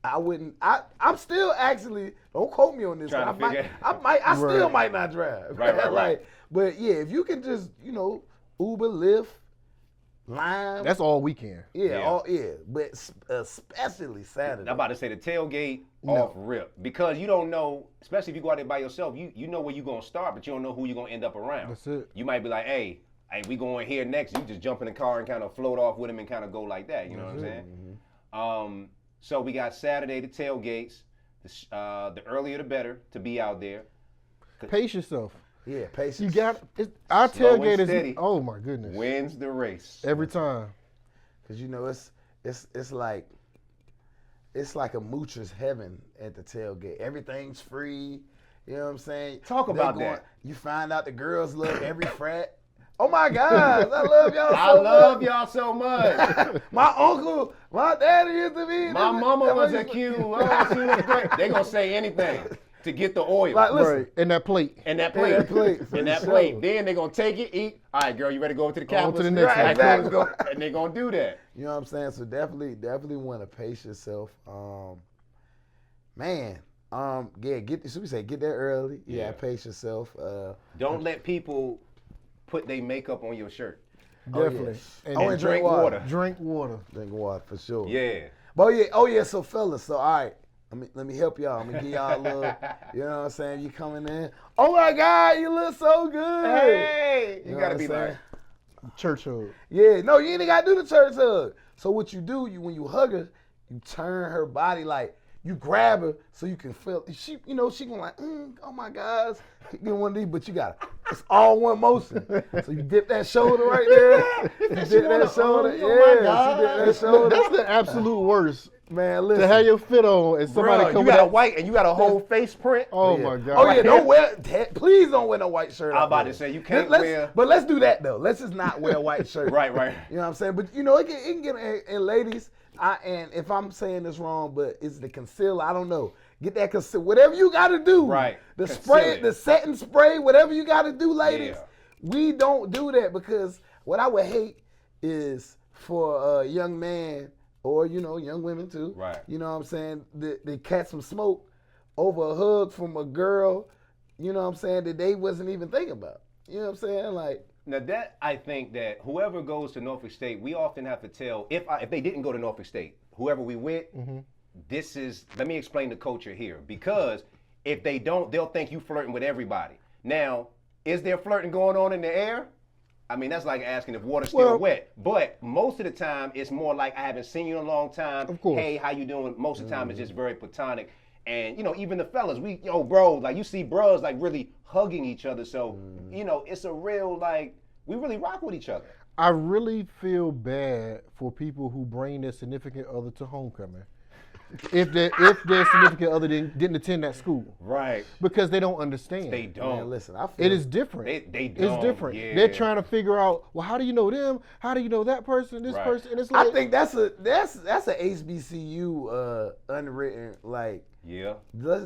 [SPEAKER 3] I wouldn't. I'm still actually. Don't quote me on this.
[SPEAKER 1] Trying
[SPEAKER 3] I
[SPEAKER 1] to
[SPEAKER 3] might.
[SPEAKER 1] figure-
[SPEAKER 3] I still
[SPEAKER 2] Right.
[SPEAKER 3] might not drive.
[SPEAKER 1] Right.
[SPEAKER 3] Like, but yeah, if you can just Uber, Lyft, Lime.
[SPEAKER 2] That's all weekend.
[SPEAKER 3] yeah. But especially Saturday.
[SPEAKER 1] I'm about to say the tailgate
[SPEAKER 2] No.
[SPEAKER 1] off rip because you don't know, especially if you go out there by yourself. You know where you're gonna start, but you don't know who you're gonna end up around.
[SPEAKER 2] That's it.
[SPEAKER 1] You might be like, hey, we going here next. You just jump in the car and kind of float off with him and kind of go like that. You know what I'm saying? So we got Saturday the tailgates. The earlier the better to be out there.
[SPEAKER 2] Pace yourself.
[SPEAKER 3] Yeah, patience.
[SPEAKER 2] You got our
[SPEAKER 1] Slow and
[SPEAKER 2] tailgate is.
[SPEAKER 1] steady.
[SPEAKER 2] Oh my goodness.
[SPEAKER 1] Wins the race.
[SPEAKER 2] Every time.
[SPEAKER 3] Cause it's like a moocher's heaven at the tailgate. Everything's free. You know what I'm saying?
[SPEAKER 1] Talk
[SPEAKER 3] They
[SPEAKER 1] about that.
[SPEAKER 3] You find out the girls love every frat. Oh my God, I love y'all so
[SPEAKER 1] I love
[SPEAKER 3] much.
[SPEAKER 1] y'all so much.
[SPEAKER 3] My uncle, my daddy used to be.
[SPEAKER 1] My mama was a Q. Oh, she was great. They gonna say anything to get the oil.
[SPEAKER 3] Like, listen,
[SPEAKER 2] Right. And that plate.
[SPEAKER 1] And that plate.
[SPEAKER 3] that plate, for
[SPEAKER 1] And that
[SPEAKER 3] sure.
[SPEAKER 1] plate. Then they're going to take it, eat. All right, girl, you ready to go to the campus?
[SPEAKER 2] to the next
[SPEAKER 3] one.
[SPEAKER 1] Right,
[SPEAKER 3] Exactly.
[SPEAKER 1] go. And they're going to do that.
[SPEAKER 3] You know what I'm saying? So definitely want to pace yourself. Should we say get there early? Yeah,
[SPEAKER 1] Yeah.
[SPEAKER 3] pace yourself.
[SPEAKER 1] Don't let people put their makeup on your shirt.
[SPEAKER 2] Definitely.
[SPEAKER 3] yes.
[SPEAKER 2] And,
[SPEAKER 3] Oh, and drink water.
[SPEAKER 2] Drink water.
[SPEAKER 3] Drink water for sure.
[SPEAKER 1] Yeah.
[SPEAKER 3] But yeah. So fellas, so all right. Let me help y'all. I'm gonna give y'all a little. You know what I'm saying? You coming in? Oh my God, you look so good.
[SPEAKER 1] Hey. You
[SPEAKER 3] know
[SPEAKER 1] got to
[SPEAKER 3] what
[SPEAKER 1] be
[SPEAKER 3] I'm saying?
[SPEAKER 1] like,
[SPEAKER 2] Church hug.
[SPEAKER 3] Yeah, no, you ain't gotta do the church hug. So what you do, when you hug her, you turn her body like you grab her so you can feel. She gonna like, oh my God, get one of these, but you got it's all one motion. So you dip that shoulder right there. You dip that shoulder.
[SPEAKER 2] Oh my
[SPEAKER 3] Yeah,
[SPEAKER 2] God.
[SPEAKER 3] she dip that shoulder.
[SPEAKER 2] That's the absolute worst.
[SPEAKER 3] Man, listen.
[SPEAKER 2] To have your fit on and somebody
[SPEAKER 1] bro,
[SPEAKER 2] come
[SPEAKER 1] you got a
[SPEAKER 2] with
[SPEAKER 1] white and you got a whole face print.
[SPEAKER 2] Oh
[SPEAKER 3] Yeah.
[SPEAKER 2] my God.
[SPEAKER 3] Oh yeah, don't wear. Please don't wear no white shirt.
[SPEAKER 1] I'm
[SPEAKER 3] out
[SPEAKER 1] about
[SPEAKER 3] there.
[SPEAKER 1] to say, you can't
[SPEAKER 3] Let's-
[SPEAKER 1] wear-
[SPEAKER 3] But let's do that though. Let's just not wear a white shirt.
[SPEAKER 1] Right.
[SPEAKER 3] You know what I'm saying? But it can get and ladies. And if I'm saying this wrong, but it's the concealer. I don't know. Get that concealer. Whatever you got to do.
[SPEAKER 1] Right.
[SPEAKER 3] The
[SPEAKER 1] Conceal
[SPEAKER 3] spray,
[SPEAKER 1] it.
[SPEAKER 3] the setting spray, whatever you got to do, ladies.
[SPEAKER 1] Yeah.
[SPEAKER 3] We don't do that because what I would hate is for a young man or young women too.
[SPEAKER 1] Right.
[SPEAKER 3] You know what I'm saying? They catch some smoke over a hug from a girl. You know what I'm saying? That they wasn't even thinking about. You know what I'm saying? Like.
[SPEAKER 1] Now that I think that whoever goes to Norfolk State, we often have to tell if they didn't go to Norfolk State, whoever we with, let me explain the culture here because if they don't, they'll think you flirting with everybody. Now, is there flirting going on in the air? I mean, that's like asking if water's still wet. But most of the time, it's more like I haven't seen you in a long time.
[SPEAKER 2] Of course.
[SPEAKER 1] Hey, how you doing? Most of the time, it's just very platonic. And even the fellas, bro, like you see bros like really hugging each other. So, it's a real we really rock with each other.
[SPEAKER 2] I really feel bad for people who bring their significant other to homecoming. If their significant other didn't attend that school.
[SPEAKER 1] Right.
[SPEAKER 2] Because they don't understand.
[SPEAKER 1] They don't.
[SPEAKER 3] Man, listen, I feel
[SPEAKER 2] It is different.
[SPEAKER 1] They don't.
[SPEAKER 2] It's different.
[SPEAKER 1] Yeah.
[SPEAKER 2] They're trying to figure out, well, how do you know them? How do you know that person, this
[SPEAKER 1] Right.
[SPEAKER 2] person? And it's like,
[SPEAKER 3] I think that's a HBCU unwritten
[SPEAKER 1] Yeah.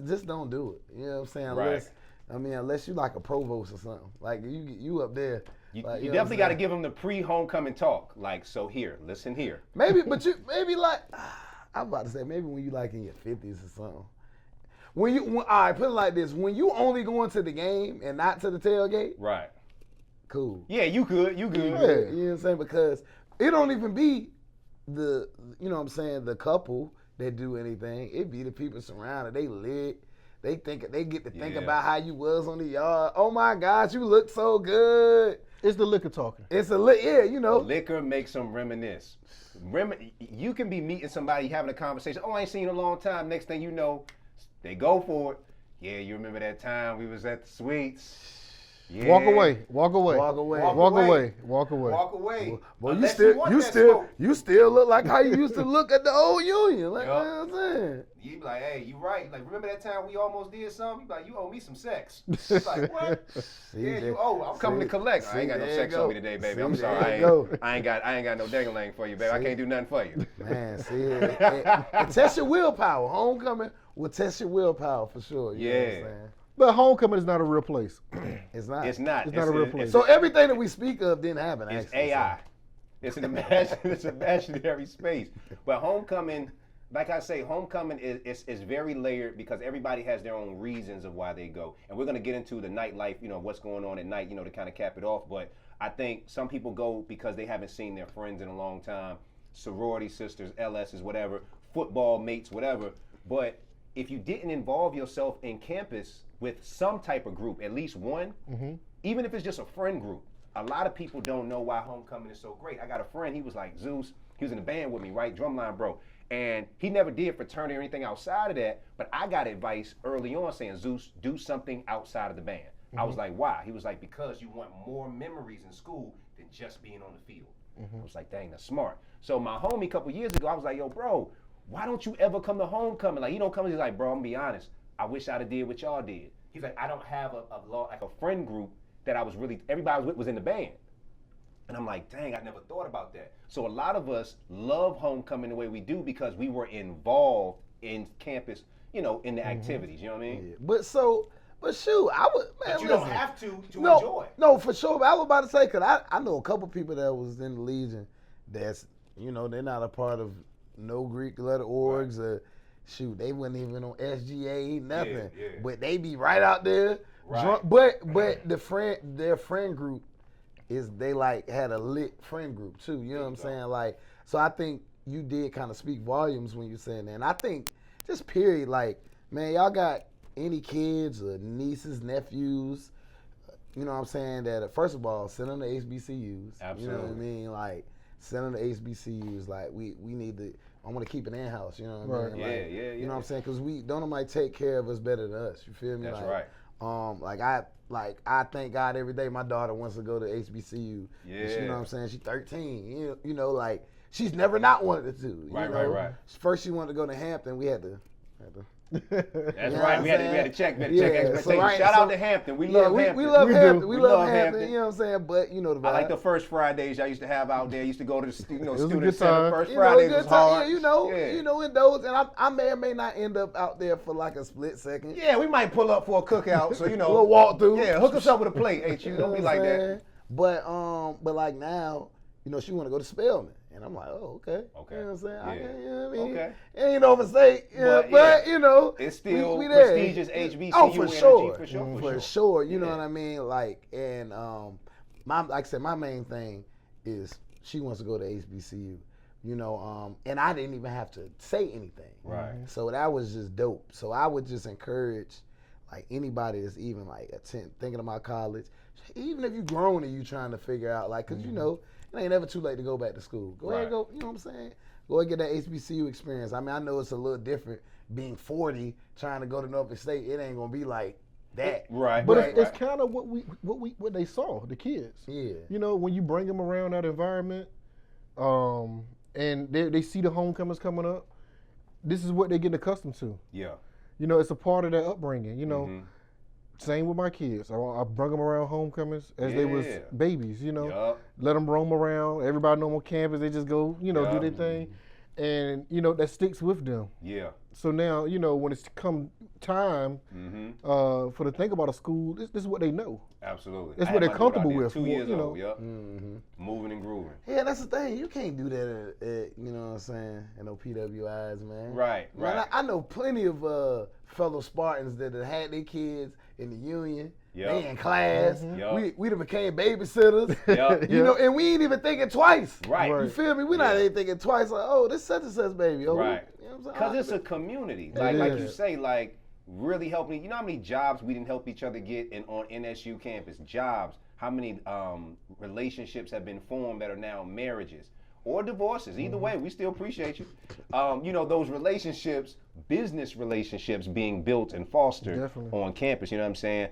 [SPEAKER 3] just don't do it. You know what I'm saying?
[SPEAKER 1] Right.
[SPEAKER 3] Unless you like a provost or something. Like you up there.
[SPEAKER 1] You
[SPEAKER 3] know what I'm
[SPEAKER 1] definitely got to
[SPEAKER 3] saying?
[SPEAKER 1] give them the pre-homecoming talk. Like, so here, listen here.
[SPEAKER 3] Maybe like I'm about to say maybe when you like in your 50s or something. All right, put it like this: when you only going to the game and not to the tailgate,
[SPEAKER 1] Right.
[SPEAKER 3] cool.
[SPEAKER 1] Yeah, you good. You good.
[SPEAKER 2] Yeah.
[SPEAKER 3] You know what I'm saying? Because it don't even be the the couple that do anything. It be the people surrounded. They lit. They get to think
[SPEAKER 1] Yeah.
[SPEAKER 3] about how you was on the yard. Oh my gosh, you look so good.
[SPEAKER 2] It's the liquor talking.
[SPEAKER 3] It's yeah, you know.
[SPEAKER 1] Liquor makes them reminisce. You can be meeting somebody, having a conversation. Oh, I ain't seen you in a long time. Next thing you know, they go for it. Yeah, you remember that time we was at the Sweets? Yeah.
[SPEAKER 2] Walk away. Walk away.
[SPEAKER 3] Walk away.
[SPEAKER 2] Walk away. Walk away.
[SPEAKER 1] Walk away.
[SPEAKER 3] Well, you
[SPEAKER 1] Unless
[SPEAKER 3] still look like how you used to look at the old Union. Like, you know what I'm saying?
[SPEAKER 1] You be like, hey, you right. Like, remember that time we almost did something? You be like, you owe me some sex. It's like, what? Yeah, you owe. I'm coming to collect. I ain't got no sex on me today, baby. I'm sorry. I ain't got no dangling for you, baby. I can't do nothing for you.
[SPEAKER 3] Man, see, it test your willpower. Homecoming will test your willpower for sure. You know what I'm saying?
[SPEAKER 2] But homecoming is not a real place.
[SPEAKER 3] It's not.
[SPEAKER 1] It's not.
[SPEAKER 2] It's not a real place.
[SPEAKER 3] So everything that we speak of didn't happen.
[SPEAKER 1] It's
[SPEAKER 3] actually,
[SPEAKER 1] AI. It's an imaginary space. But homecoming, like I say, homecoming is very layered because everybody has their own reasons of why they go. And we're gonna get into the nightlife, what's going on at night, to kind of cap it off. But I think some people go because they haven't seen their friends in a long time, sorority sisters, LSs, whatever, football mates, whatever. But if you didn't involve yourself in campus with some type of group, at least one, even if it's just a friend group, a lot of people don't know why homecoming is so great. I got a friend, he was like Zeus, he was in the band with me, right? Drumline bro. And he never did fraternity or anything outside of that, but I got advice early on saying, Zeus, do something outside of the band. I was like, why? He was like, because you want more memories in school than just being on the field. I was like, dang, that's smart. So my homie a couple years ago, I was like, yo, bro, why don't you ever come to homecoming? Like, he don't come, he's like, bro, I'm gonna be honest, I wish I'd have did what y'all did. He's like, I don't have a friend group that I was really, everybody I was with was in the band. And I'm like, dang, I never thought about that. So a lot of us love homecoming the way we do because we were involved in campus, in the activities, you know what I mean?
[SPEAKER 3] Yeah. But shoot, I would, man,
[SPEAKER 1] but you
[SPEAKER 3] listen,
[SPEAKER 1] don't have to enjoy.
[SPEAKER 3] No, for sure. But I was about to say, because I know a couple people that was in the Legion that's, they're not a part of no Greek letter orgs or, shoot, they wasn't even on SGA, nothing.
[SPEAKER 1] Yeah.
[SPEAKER 3] But they be right out there.
[SPEAKER 1] Right.
[SPEAKER 3] But their friend group they like had a lit friend group too. You know what I'm saying? Like, so I think you did kind of speak volumes when you saying that. And I think just period, like, man, y'all got any kids or nieces, nephews, you know what I'm saying, that first of all, send them to HBCUs.
[SPEAKER 1] Absolutely.
[SPEAKER 3] You know what I mean? Like, send them to HBCUs. Like, we need to, I want to keep it in-house, you know what I mean?
[SPEAKER 1] Yeah,
[SPEAKER 3] like,
[SPEAKER 1] yeah.
[SPEAKER 3] You know what I'm saying? Because don't nobody take care of us better than us. You feel me?
[SPEAKER 1] That's
[SPEAKER 3] like,
[SPEAKER 1] right.
[SPEAKER 3] I thank God every day my daughter wants to go to HBCU.
[SPEAKER 1] Yeah.
[SPEAKER 3] You know what I'm saying? She's 13. You know, like, she's never not wanted to.
[SPEAKER 1] Right.
[SPEAKER 3] First she wanted to go to Hampton. We had to.
[SPEAKER 1] That's right. We had to check expectations.
[SPEAKER 3] So, right,
[SPEAKER 1] Shout out to Hampton. We love Hampton.
[SPEAKER 3] We love Hampton.
[SPEAKER 1] We love Hampton.
[SPEAKER 3] You know what I'm saying? But you know the vibe.
[SPEAKER 1] I like the first Fridays y'all used to have out there. Used to go to the student
[SPEAKER 2] good
[SPEAKER 1] center.
[SPEAKER 2] time.
[SPEAKER 1] First Fridays was hard.
[SPEAKER 3] Yeah, in those, and I may or may not end up out there for like a split second.
[SPEAKER 1] Yeah, we might pull up for a cookout. So
[SPEAKER 3] a little walk through.
[SPEAKER 1] Yeah, hook us up with a plate, HU. Don't be like that.
[SPEAKER 3] But like now, she want to go to Spelman. And I'm like, oh, okay.
[SPEAKER 1] Okay.
[SPEAKER 3] You know what I'm saying?
[SPEAKER 1] Yeah.
[SPEAKER 3] I can, you know what I mean?
[SPEAKER 1] Okay.
[SPEAKER 3] It ain't overstate, but
[SPEAKER 1] it's still
[SPEAKER 3] we there.
[SPEAKER 1] prestigious HBCU
[SPEAKER 3] oh, for
[SPEAKER 1] energy,
[SPEAKER 3] sure.
[SPEAKER 1] for
[SPEAKER 3] sure. You know what I mean? Like, and like I said, my main thing is she wants to go to HBCU. And I didn't even have to say anything.
[SPEAKER 1] Right.
[SPEAKER 3] So that was just dope. So I would just encourage, like, anybody that's even like thinking about college, even if you grown and you trying to figure out, like, cause it ain't never too late to go back to school. Go ahead and go, you know what I'm saying? Go and get that HBCU experience. I mean, I know it's a little different being 40 trying to go to Norfolk State. It ain't gonna be like that.
[SPEAKER 1] Right.
[SPEAKER 2] But
[SPEAKER 1] right,
[SPEAKER 2] it's kind of what they saw, the kids.
[SPEAKER 3] Yeah.
[SPEAKER 2] When you bring them around that environment, and they see the homecomings coming up, this is what they're getting accustomed to.
[SPEAKER 1] Yeah.
[SPEAKER 2] It's a part of their upbringing. Same with my kids. I brought them around homecomings as they was babies, Let them roam around. Everybody know them on campus. They just go, do their thing. And, that sticks with them.
[SPEAKER 1] Yeah.
[SPEAKER 2] So now, when it's come time for to think about a school, this is what they know.
[SPEAKER 1] Absolutely.
[SPEAKER 2] It's what they're comfortable with.
[SPEAKER 1] 2 years old, yep. Moving and grooving.
[SPEAKER 3] Yeah, that's the thing. You can't do that at you know what I'm saying, in no PWIs, man.
[SPEAKER 1] Right.
[SPEAKER 3] Man, I know plenty of fellow Spartans that have had their kids in the Union.
[SPEAKER 1] Yep.
[SPEAKER 3] They in class.
[SPEAKER 1] Yep.
[SPEAKER 3] We done became babysitters.
[SPEAKER 1] Yep.
[SPEAKER 3] And we ain't even thinking twice.
[SPEAKER 1] Right.
[SPEAKER 3] You feel me? We're not even thinking twice. Like, oh, this such and such baby. Oh,
[SPEAKER 1] right.
[SPEAKER 3] You know what I'm saying?
[SPEAKER 1] Because it's a community. Like you say, like, really helping. You know how many jobs we didn't help each other get on NSU campus? Jobs how many relationships have been formed that are now marriages or divorces. Either way, we still appreciate you. You know, those relationships, business relationships being built and fostered on campus, you know what I'm saying?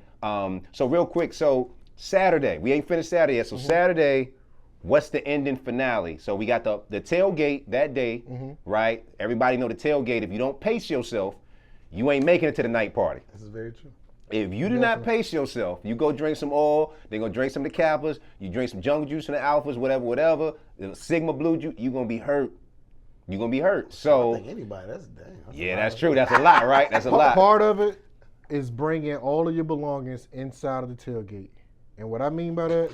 [SPEAKER 1] So real quick, so Saturday, we ain't finished Saturday yet, so Saturday, what's the ending finale? So we got the tailgate that day, right? Everybody know the tailgate. If you don't pace yourself, you ain't making it to the night party.
[SPEAKER 3] This is very true.
[SPEAKER 1] If you do not pace yourself, you go drink some oil, they gonna drink some of the Kappas, you drink some jungle juice from the Alphas, whatever, the Sigma blue juice, you gonna be hurt. You're gonna be hurt. So
[SPEAKER 3] I think anybody, that's dang.
[SPEAKER 1] Yeah, that's true. That's a lot, right? That's a lot.
[SPEAKER 2] Part of it is bringing all of your belongings inside of the tailgate. And what I mean by that,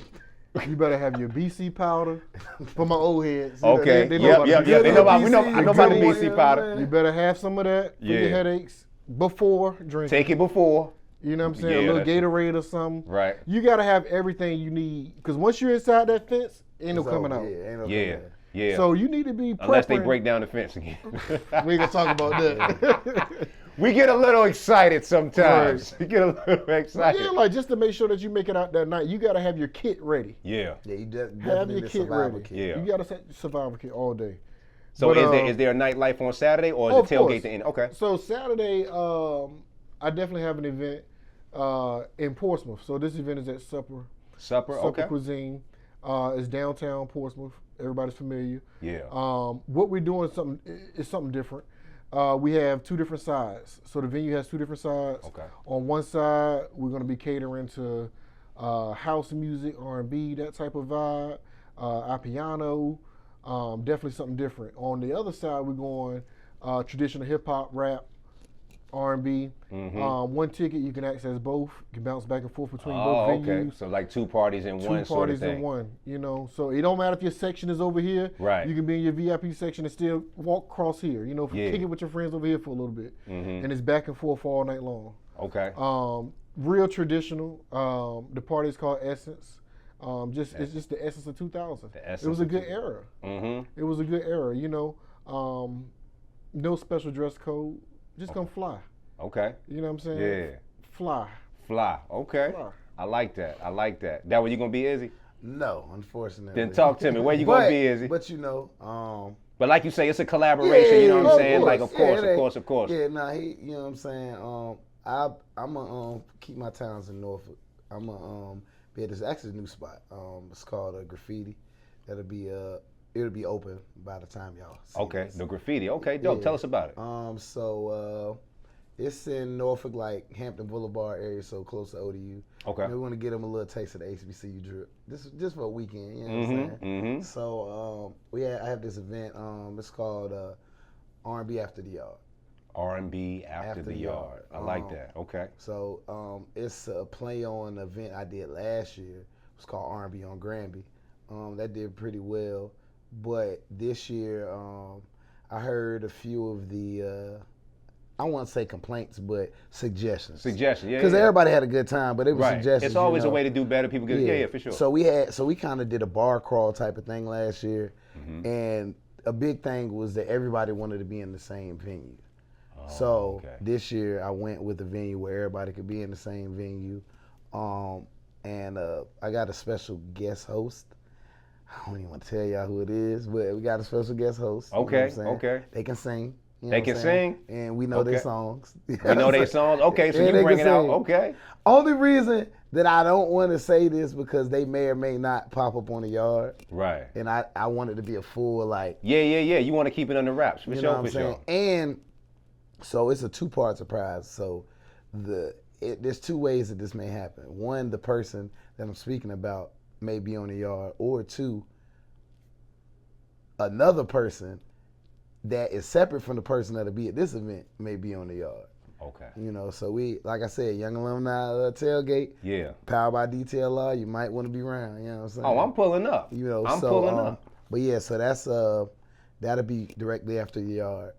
[SPEAKER 2] you better have your BC powder for my old heads.
[SPEAKER 1] Okay.
[SPEAKER 2] They know about the
[SPEAKER 1] I know about the BC powder.
[SPEAKER 2] You better have some of that for your headaches before drinking.
[SPEAKER 1] Take it before.
[SPEAKER 2] You know what I'm saying? A little Gatorade or something.
[SPEAKER 1] Right.
[SPEAKER 2] You got to have everything you need. Because once you're inside that fence, ain't no coming out.
[SPEAKER 1] Yeah.
[SPEAKER 2] So you need to be prepping.
[SPEAKER 1] Unless they break down the fence again.
[SPEAKER 2] We ain't going to talk about that.
[SPEAKER 1] We get a little excited sometimes. We get a little excited.
[SPEAKER 2] Yeah, like just to make sure that you make it out that night, you got to have your kit ready.
[SPEAKER 1] Yeah.
[SPEAKER 3] Yeah, you
[SPEAKER 2] have your kit ready.
[SPEAKER 3] Kit.
[SPEAKER 1] Yeah.
[SPEAKER 2] You got to set your survival kit all day.
[SPEAKER 1] So is there a nightlife on Saturday or is the tailgate the end? Okay.
[SPEAKER 2] So Saturday, I definitely have an event in Portsmouth. So this event is at Supper
[SPEAKER 1] Okay.
[SPEAKER 2] Cuisine. It's downtown Portsmouth. Everybody's familiar.
[SPEAKER 1] Yeah.
[SPEAKER 2] What we're doing is something different. We have two different sides. So the venue has two different sides.
[SPEAKER 1] Okay.
[SPEAKER 2] On one side, we're going to be catering to house music, R&B, that type of vibe, piano, definitely something different. On the other side, we're going traditional hip hop, rap, R&B. One ticket, you can access both. You can bounce back and forth between both venues.
[SPEAKER 1] Okay. So like two parties in one sort of thing.
[SPEAKER 2] In one, you know. So it don't matter if your section is over here.
[SPEAKER 1] Right.
[SPEAKER 2] You can be in your VIP section and still walk across here. You know, kick it with your friends over here for a little bit. And it's back and forth all night long.
[SPEAKER 1] Okay.
[SPEAKER 2] Real traditional. The party is called Essence. It's just the essence of 2000. It was a good era. It was a good era. You know, no special dress code. Just come fly.
[SPEAKER 1] Okay.
[SPEAKER 2] You know what I'm saying?
[SPEAKER 1] Yeah.
[SPEAKER 2] Fly.
[SPEAKER 1] Okay.
[SPEAKER 2] Fly.
[SPEAKER 1] I like that. That where you gonna be, Izzy?
[SPEAKER 3] No, unfortunately.
[SPEAKER 1] Then talk to me. Where you gonna be, Izzy?
[SPEAKER 3] But you know,
[SPEAKER 1] but like you say, it's a collaboration. You know what I'm saying? Like of course.
[SPEAKER 3] Yeah, nah, you know what I'm saying. I'm gonna keep my talents in Norfolk. I'm gonna be at this actually new spot. It's called Graffiti. It'll be open by the time y'all see this.
[SPEAKER 1] The Graffiti. Okay, dope.
[SPEAKER 3] Yeah.
[SPEAKER 1] Tell us about it.
[SPEAKER 3] So it's in Norfolk, like Hampton Boulevard area, so close to ODU.
[SPEAKER 1] Okay.
[SPEAKER 3] And we want to get them a little taste of the HBCU drip. This is just for a weekend, you know what I'm saying? So I have this event. It's called R&B After the Yard.
[SPEAKER 1] R&B After the Yard. I like that. Okay.
[SPEAKER 3] So it's a play on an event I did last year. It was called R&B on Granby. That did pretty well. But this year, I heard a few of the, I won't say complaints, but suggestions.
[SPEAKER 1] Yeah.
[SPEAKER 3] Because everybody had a good time, but it was suggestions.
[SPEAKER 1] It's always a way to do better. People get for sure.
[SPEAKER 3] So we kind of did a bar crawl type of thing last year, and a big thing was that everybody wanted to be in the same venue. This year I went with a venue where everybody could be in the same venue, and I got a special guest host. I don't even want to tell y'all who it is, but we got a special guest host.
[SPEAKER 1] Okay,
[SPEAKER 3] you know
[SPEAKER 1] okay.
[SPEAKER 3] They can sing. You know
[SPEAKER 1] they can sing?
[SPEAKER 3] And we know their songs.
[SPEAKER 1] We know their songs? Okay, so you bring it out. Okay.
[SPEAKER 3] Only reason that I don't want to say this because they may or may not pop up on the yard.
[SPEAKER 1] Right.
[SPEAKER 3] And I want it to be a full, like.
[SPEAKER 1] Yeah. You want to keep it under wraps. For sure.
[SPEAKER 3] And so it's a two-part surprise. So there's two ways that this may happen. One, the person that I'm speaking about may be on the yard, or two, another person that is separate from the person that'll be at this event may be on the yard.
[SPEAKER 1] Okay.
[SPEAKER 3] You know, so we, like I said, Young Alumni Tailgate.
[SPEAKER 1] Yeah.
[SPEAKER 3] Powered by DTLR, you might want to be around. You know what I'm saying?
[SPEAKER 1] Oh, I'm pulling up.
[SPEAKER 3] You know,
[SPEAKER 1] I'm pulling up.
[SPEAKER 3] But yeah, so that's that'll be directly after the yard.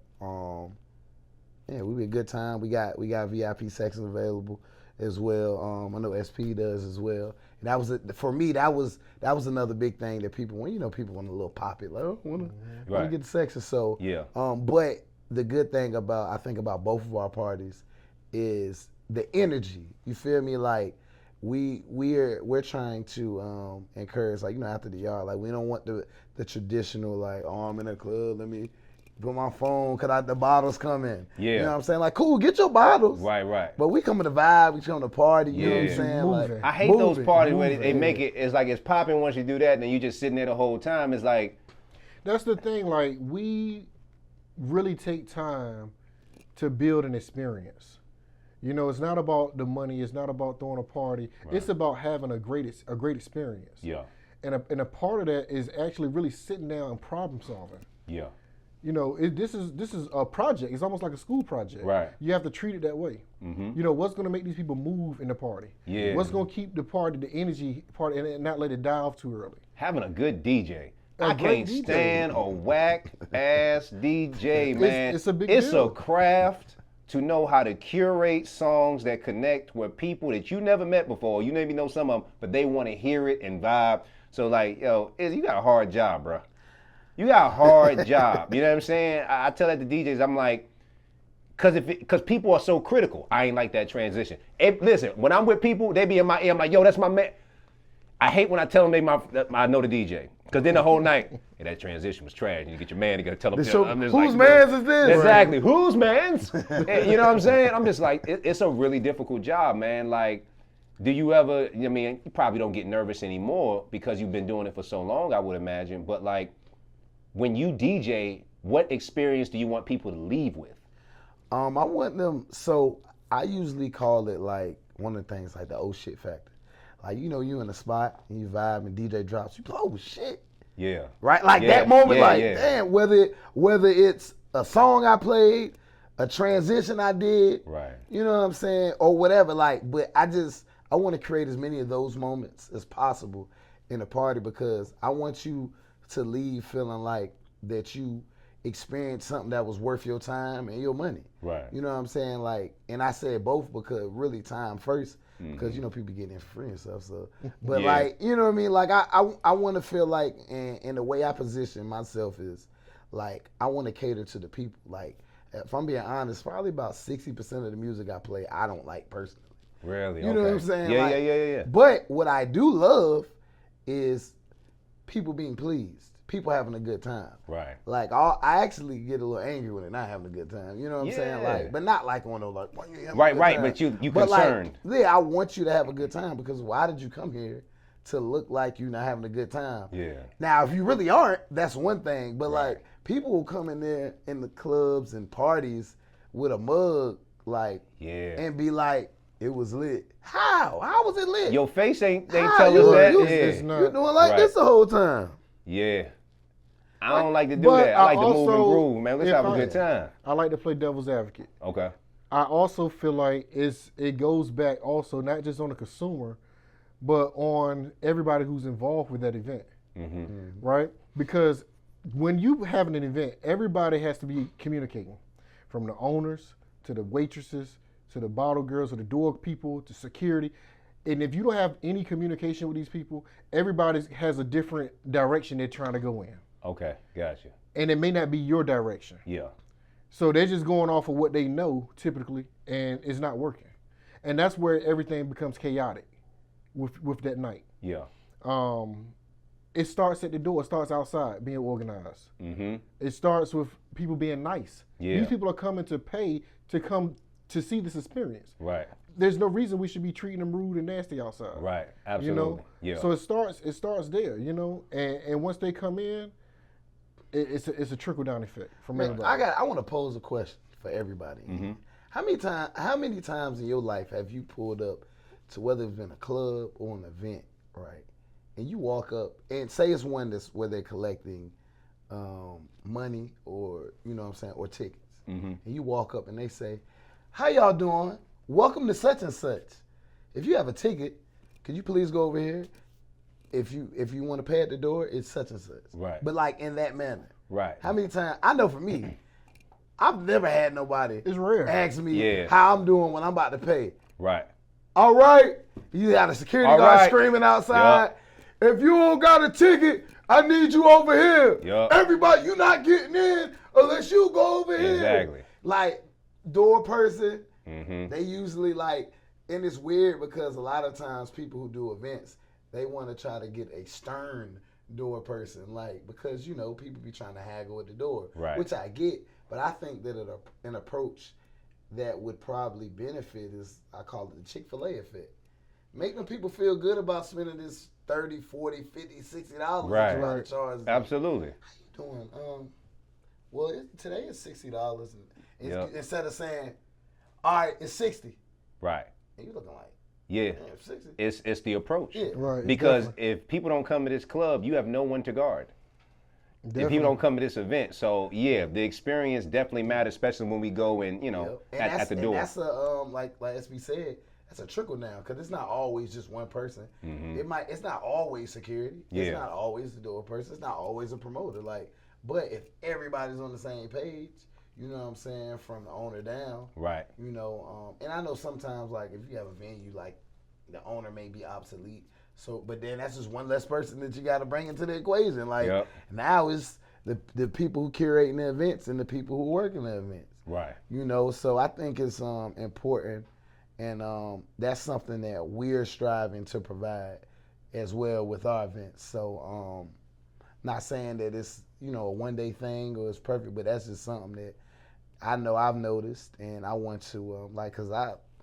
[SPEAKER 3] Yeah, we be a good time. We got VIP sections available as well. I know SP does as well. And that was for me. That was another big thing that people want. You know, people want a little pop it. Like, oh, want to get the section. So
[SPEAKER 1] yeah.
[SPEAKER 3] But the good thing I think about both of our parties is the energy. You feel me? Like we're trying to encourage, like, after the yard, like, we don't want the traditional, like, oh, I'm in a club, let me put my phone, cause the bottles come in.
[SPEAKER 1] Yeah.
[SPEAKER 3] You know what I'm saying? Like, cool, get your bottles.
[SPEAKER 1] Right.
[SPEAKER 3] But we come to the vibe, we come to party, you know what I'm
[SPEAKER 1] Yeah.
[SPEAKER 3] saying?
[SPEAKER 2] Moving.
[SPEAKER 3] Like,
[SPEAKER 1] I hate those parties where they make it, it's like it's popping once you do that, and then you just sitting there the whole time. It's like,
[SPEAKER 2] That's the thing. Like, we really take time to build an experience. You know, it's not about the money. It's not about throwing a party.
[SPEAKER 1] Right.
[SPEAKER 2] It's about having a great experience.
[SPEAKER 1] yeah,
[SPEAKER 2] And a part of that is actually really sitting down and problem solving.
[SPEAKER 1] yeah,
[SPEAKER 2] You know, this is a project. It's almost like a school project.
[SPEAKER 1] Right.
[SPEAKER 2] You have to treat it that way.
[SPEAKER 1] mm-hmm.
[SPEAKER 2] You know, what's going to make these people move in the party?
[SPEAKER 1] Yeah.
[SPEAKER 2] What's going to keep the party, the energy party, and not let it die off too early?
[SPEAKER 1] Having a good DJ.
[SPEAKER 2] A
[SPEAKER 1] I
[SPEAKER 2] great
[SPEAKER 1] can't
[SPEAKER 2] DJ.
[SPEAKER 1] stand a whack ass DJ, man.
[SPEAKER 2] It's a big
[SPEAKER 1] It's
[SPEAKER 2] deal.
[SPEAKER 1] a craft to know how to curate songs that connect with people that you never met before. You maybe know some of them, but they want to hear it and vibe. So like, yo, you got a hard job, bro. You got a hard job. You know what I'm saying? I tell that to DJs, I'm like, cause people are so critical. I ain't like that transition. Listen, when I'm with people, they be in my ear. I'm like, yo, that's my man. I hate when I tell them I know the DJ. Cause then the whole night, hey, that transition was trash. And you get your man to go tell them. I'm just
[SPEAKER 3] whose
[SPEAKER 1] like,
[SPEAKER 3] man's is this?
[SPEAKER 1] Exactly. Whose man's? You know what I'm saying? I'm just like, it's a really difficult job, man. Like, do you ever, I mean, you probably don't get nervous anymore because you've been doing it for so long, I would imagine. But like, when you DJ, what experience do you want people to leave with?
[SPEAKER 3] I want them, so I usually call it like one of the things like the oh shit factor. Like, you in a spot and you vibe and DJ drops, you go, oh shit.
[SPEAKER 1] Yeah.
[SPEAKER 3] Right? Like that moment, damn, whether it's a song I played, a transition I did,
[SPEAKER 1] Right.
[SPEAKER 3] You know what I'm saying? Or whatever, like, but I want to create as many of those moments as possible in a party because I want you to leave feeling like that you experienced something that was worth your time and your money.
[SPEAKER 1] Right.
[SPEAKER 3] You know what I'm saying? Like, and I said both because really time first, because people getting in for free and stuff. So, but
[SPEAKER 1] Yeah.
[SPEAKER 3] like, you know what I mean? Like, I want to feel like, and the way I position myself is, like, I want to cater to the people. Like, if I'm being honest, probably about 60% of the music I play, I don't like personally.
[SPEAKER 1] Really?
[SPEAKER 3] You know what I'm saying?
[SPEAKER 1] Yeah,
[SPEAKER 3] Like,
[SPEAKER 1] yeah.
[SPEAKER 3] But what I do love is people being pleased, people having a good time.
[SPEAKER 1] Right.
[SPEAKER 3] Like, I actually get a little angry when they're not having a good time. You know what I'm saying?
[SPEAKER 1] Yeah.
[SPEAKER 3] Like, but not like on those like, why you ain't having
[SPEAKER 1] Right,
[SPEAKER 3] a good
[SPEAKER 1] right.
[SPEAKER 3] time?
[SPEAKER 1] But you
[SPEAKER 3] But
[SPEAKER 1] concerned.
[SPEAKER 3] like, yeah, I want you to have a good time because why did you come here to look like you're not having a good time?
[SPEAKER 1] Yeah.
[SPEAKER 3] Now, if you really aren't, that's one thing. But
[SPEAKER 1] Right.
[SPEAKER 3] like, people will come in there in the clubs and parties with a mug, like,
[SPEAKER 1] Yeah.
[SPEAKER 3] and be like, it was lit. How? How was it lit?
[SPEAKER 1] Your face ain't
[SPEAKER 3] How?
[SPEAKER 1] tell
[SPEAKER 3] You-
[SPEAKER 1] us that.
[SPEAKER 3] you-
[SPEAKER 2] it's
[SPEAKER 1] Yeah.
[SPEAKER 2] not-
[SPEAKER 3] You're doing like
[SPEAKER 1] Right.
[SPEAKER 3] this the whole time.
[SPEAKER 1] Yeah. I don't like to do
[SPEAKER 2] But
[SPEAKER 1] that. I like to move and
[SPEAKER 2] also,
[SPEAKER 1] groove, man. Let's
[SPEAKER 2] if
[SPEAKER 1] have a
[SPEAKER 2] I-
[SPEAKER 1] good time.
[SPEAKER 2] I like to play devil's advocate.
[SPEAKER 1] Okay.
[SPEAKER 2] I also feel like it goes back also not just on the consumer, but on everybody who's involved with that event, right? Because when you having an event, everybody has to be communicating, from the owners to the waitresses to the bottle girls to the door people to security. And if you don't have any communication with these people, everybody has a different direction they're trying to go in,
[SPEAKER 1] Okay. Gotcha.
[SPEAKER 2] and it may not be your direction.
[SPEAKER 1] Yeah.
[SPEAKER 2] So they're just going off of what they know typically, and it's not working. And that's where everything becomes chaotic with that night.
[SPEAKER 1] Yeah.
[SPEAKER 2] It starts at the door. It starts outside, being organized.
[SPEAKER 1] Mm-hmm.
[SPEAKER 2] It starts with people being nice.
[SPEAKER 1] Yeah.
[SPEAKER 2] These people are coming to pay to come to see this experience.
[SPEAKER 1] Right.
[SPEAKER 2] There's no reason we should be treating them rude and nasty outside.
[SPEAKER 1] Right. Absolutely.
[SPEAKER 2] You know?
[SPEAKER 1] Yeah.
[SPEAKER 2] So it starts there, you know? And once they come in, it's a trickle down effect from
[SPEAKER 3] Man,
[SPEAKER 2] everybody.
[SPEAKER 3] I want to pose a question for everybody. How many times in your life have you pulled up to whether it's been a club or an event, right? And you walk up and say it's one that's where they're collecting money or, you know what I'm saying, or tickets. And you walk up and they say, how y'all doing? Welcome to such and such. If you have a ticket, could you please go over here? If you want to pay at the door, it's such and such.
[SPEAKER 1] Right.
[SPEAKER 3] But like in that manner.
[SPEAKER 1] Right.
[SPEAKER 3] How many times? I know for me, I've never had nobody
[SPEAKER 2] It's rare.
[SPEAKER 3] ask me
[SPEAKER 1] Yeah.
[SPEAKER 3] how I'm doing when I'm about to pay.
[SPEAKER 1] Right.
[SPEAKER 3] All right. You got a security
[SPEAKER 1] All
[SPEAKER 3] guard
[SPEAKER 1] right.
[SPEAKER 3] screaming outside. If you don't got a ticket, I need you over here.
[SPEAKER 1] Yup.
[SPEAKER 3] Everybody, you not getting in unless you go over here.
[SPEAKER 1] Exactly.
[SPEAKER 3] Like door person,
[SPEAKER 1] Mm-hmm.
[SPEAKER 3] they usually like, and it's weird because a lot of times people who do events, they want to try to get a stern door person, like, because, you know, people be trying to haggle at the door,
[SPEAKER 1] Right.
[SPEAKER 3] which I get, but I think that an approach that would probably benefit is, I call it the ChickfilA Effect. Make them people feel good about spending this $30, $40, $50, $60
[SPEAKER 1] Right.
[SPEAKER 3] that you want to charge them.
[SPEAKER 1] Absolutely.
[SPEAKER 3] How you doing? Well, today is $60, and
[SPEAKER 1] Yep.
[SPEAKER 3] instead of saying, all right, it's 60,
[SPEAKER 1] Right.
[SPEAKER 3] and you looking like,
[SPEAKER 1] Yeah.
[SPEAKER 3] damn, 60.
[SPEAKER 1] It's the approach.
[SPEAKER 3] Yeah.
[SPEAKER 2] Right.
[SPEAKER 1] Because
[SPEAKER 2] definitely.
[SPEAKER 1] if people don't come to this club, you have no one to guard. If
[SPEAKER 2] Definitely.
[SPEAKER 1] people don't come to this event, so yeah, the experience definitely matters, especially when we go and
[SPEAKER 3] Yep.
[SPEAKER 1] at the door.
[SPEAKER 3] And that's like SB said, that's a trickle down because it's not always just one person. It's not always security.
[SPEAKER 1] Yeah.
[SPEAKER 3] It's not always the door person. It's not always a promoter. Like, but if everybody's on the same page, you know what I'm saying, from the owner down,
[SPEAKER 1] Right.
[SPEAKER 3] you know, and I know sometimes like if you have a venue, like the owner may be obsolete. So, but then that's just one less person that you got to bring into the equation. Like
[SPEAKER 1] Yep.
[SPEAKER 3] now it's the people who curating the events and the people who work in the events.
[SPEAKER 1] Right.
[SPEAKER 3] You know, so I think it's important, and that's something that we're striving to provide as well with our events. So, not saying that it's a one-day thing or it's perfect, but that's just something that I know I've noticed, and I want to because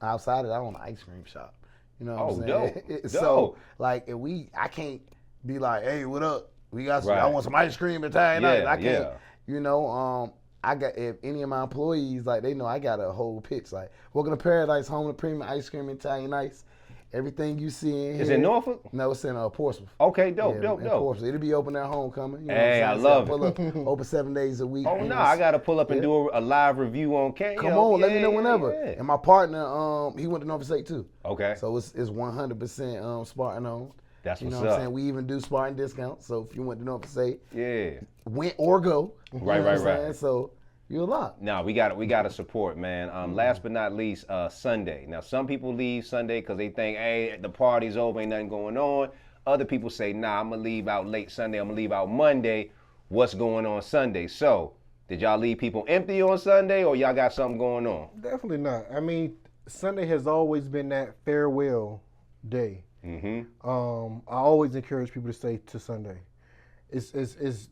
[SPEAKER 3] outside of that, I own an ice cream shop. You know what I'm saying?
[SPEAKER 1] Dope.
[SPEAKER 3] So
[SPEAKER 1] Dope.
[SPEAKER 3] like, I can't be like, hey, what up? We got some,
[SPEAKER 1] Right.
[SPEAKER 3] I want some ice cream Italian night. I can't.
[SPEAKER 1] Yeah.
[SPEAKER 3] You know, I got, if any of my employees, like, they know I got a whole pitch, like, welcome to Paradise, home of premium ice cream, Italian ice. Everything you see in here.
[SPEAKER 1] Is it Norfolk?
[SPEAKER 3] No, it's in Portsmouth.
[SPEAKER 1] Okay, dope,
[SPEAKER 3] Yeah,
[SPEAKER 1] dope,
[SPEAKER 3] in
[SPEAKER 1] dope.
[SPEAKER 3] Portsmouth. It'll be open at homecoming. You know
[SPEAKER 1] Hey,
[SPEAKER 3] what
[SPEAKER 1] I
[SPEAKER 3] I'm saying?
[SPEAKER 1] love
[SPEAKER 3] So
[SPEAKER 1] it.
[SPEAKER 3] pull up, open 7 days a week.
[SPEAKER 1] Oh
[SPEAKER 3] you
[SPEAKER 1] no,
[SPEAKER 3] know,
[SPEAKER 1] I gotta pull up and
[SPEAKER 3] yeah.
[SPEAKER 1] do a live review on K.
[SPEAKER 3] Come on, let me know whenever.
[SPEAKER 1] Yeah.
[SPEAKER 3] And my partner, he went to Norfolk State too.
[SPEAKER 1] Okay.
[SPEAKER 3] So it's 100% Spartan owned.
[SPEAKER 1] That's
[SPEAKER 3] You know
[SPEAKER 1] what's
[SPEAKER 3] what I'm
[SPEAKER 1] up.
[SPEAKER 3] saying? We even do Spartan discounts. So if you went to Norfolk State,
[SPEAKER 1] Yeah.
[SPEAKER 3] went or go. You
[SPEAKER 1] Right,
[SPEAKER 3] know what I'm
[SPEAKER 1] right.
[SPEAKER 3] saying? So you're a lot.
[SPEAKER 1] No, we got to support, man. Last but not least, Sunday. Now, some people leave Sunday because they think, hey, the party's over, ain't nothing going on. Other people say, nah, I'm gonna leave out late Sunday. I'm gonna leave out Monday. What's going on Sunday? So, did y'all leave people empty on Sunday, or y'all got something going on?
[SPEAKER 2] Definitely not. I mean, Sunday has always been that farewell day.
[SPEAKER 1] Mm-hmm.
[SPEAKER 2] I always encourage people to stay to Sunday. It's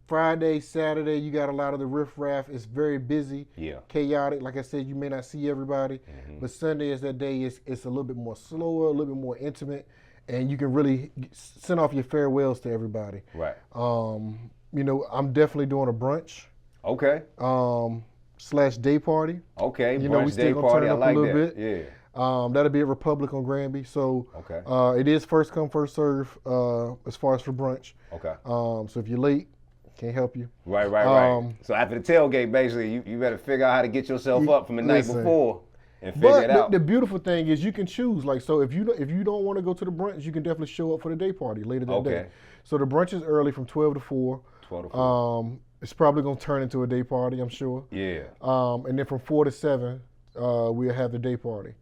[SPEAKER 2] Friday, Saturday. You got a lot of the riffraff. It's very busy,
[SPEAKER 1] Yeah.
[SPEAKER 2] chaotic. Like I said, you may not see everybody, but Sunday is that day. It's a little bit more slower, a little bit more intimate, and you can really send off your farewells to everybody.
[SPEAKER 1] Right.
[SPEAKER 2] I'm definitely doing a brunch
[SPEAKER 1] Okay.
[SPEAKER 2] / day party.
[SPEAKER 1] Okay.
[SPEAKER 2] We
[SPEAKER 1] Brunch
[SPEAKER 2] still
[SPEAKER 1] day
[SPEAKER 2] gonna
[SPEAKER 1] party.
[SPEAKER 2] turn
[SPEAKER 1] I
[SPEAKER 2] up
[SPEAKER 1] like
[SPEAKER 2] a little
[SPEAKER 1] that.
[SPEAKER 2] bit.
[SPEAKER 1] Yeah.
[SPEAKER 2] That'll be at Republic on Granby. So
[SPEAKER 1] Okay.
[SPEAKER 2] it is first come, first serve as far as for brunch.
[SPEAKER 1] Okay.
[SPEAKER 2] So if you're late, can't help you.
[SPEAKER 1] Right. So after the tailgate, basically, you better figure out how to get yourself up from the night
[SPEAKER 2] Listen.
[SPEAKER 1] before and figure it
[SPEAKER 2] But
[SPEAKER 1] out.
[SPEAKER 2] the beautiful thing is you can choose. Like, so if you don't want to go to the brunch, you can definitely show up for the day party later that day.
[SPEAKER 1] Okay.
[SPEAKER 2] So the brunch is early from 12 to 4.
[SPEAKER 1] 12 to 4.
[SPEAKER 2] It's probably gonna turn into a day party, I'm sure.
[SPEAKER 1] Yeah.
[SPEAKER 2] And then from 4 to 7, we'll have the day party.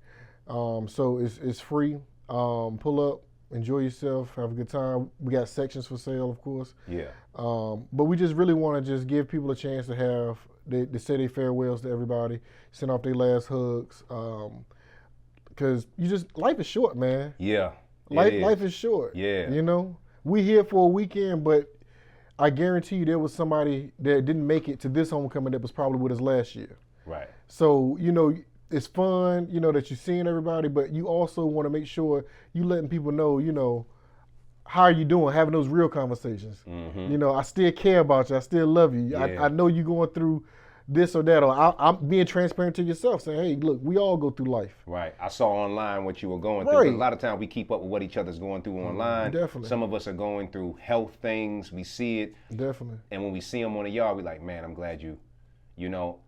[SPEAKER 2] So it's free. Pull up, enjoy yourself, have a good time. We got sections for sale, of course.
[SPEAKER 1] Yeah.
[SPEAKER 2] But we just really want to just give people a chance to they say their farewells to everybody, send off their last hugs. Because life is short, man.
[SPEAKER 1] Yeah.
[SPEAKER 2] Life is short.
[SPEAKER 1] Yeah.
[SPEAKER 2] You know, we here for a weekend, but I guarantee you there was somebody that didn't make it to this homecoming that was probably with us last year.
[SPEAKER 1] Right.
[SPEAKER 2] So, it's fun, that you're seeing everybody, but you also want to make sure you letting people know, how are you doing, having those real conversations.
[SPEAKER 1] Mm-hmm.
[SPEAKER 2] I still care about you. I still love you.
[SPEAKER 1] Yeah.
[SPEAKER 2] I know you're going through this or that, or I'm being transparent to yourself, saying, hey, look, we all go through life.
[SPEAKER 1] Right. I saw online what you were going through. 'Cause a lot of times we keep up with what each other's going through online.
[SPEAKER 2] Definitely.
[SPEAKER 1] Some of us are going through health things. We see it.
[SPEAKER 2] Definitely.
[SPEAKER 1] And when we see them on the yard, we like, man, I'm glad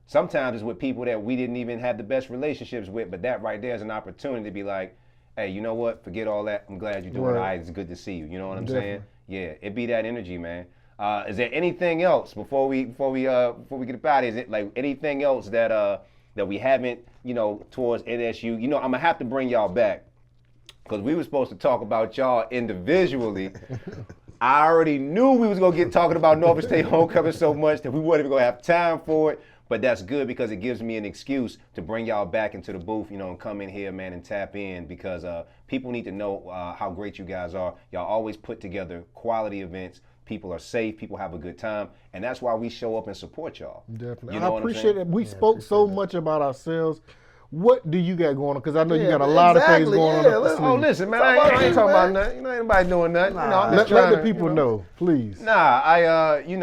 [SPEAKER 1] sometimes it's with people that we didn't even have the best relationships with, but that right there is an opportunity to be like, hey, you know what? Forget all that. I'm glad you're doing all right. It's good to see you. You know what I'm saying? Yeah, it be that energy, man. Is there anything else before we get up out? Is it like anything else that we haven't, towards NSU? I'm gonna have to bring y'all back because we were supposed to talk about y'all individually. I already knew we was gonna get talking about Norfolk State homecoming so much that we weren't even gonna have time for it. But that's good because it gives me an excuse to bring y'all back into the booth, and come in here, man, and tap in because people need to know how great you guys are. Y'all always put together quality events. People are safe. People have a good time. And that's why we show up and support y'all.
[SPEAKER 2] Definitely.
[SPEAKER 1] You know
[SPEAKER 2] I appreciate it. We spoke so
[SPEAKER 3] that.
[SPEAKER 2] much about ourselves. What do you got going on? Because I know you got a lot of things going on.
[SPEAKER 1] Oh, listen, man, I ain't talking about nothing. Ain't nobody doing nothing. I'm just
[SPEAKER 2] Let
[SPEAKER 1] trying
[SPEAKER 2] the people know, please.
[SPEAKER 1] Nah, I'm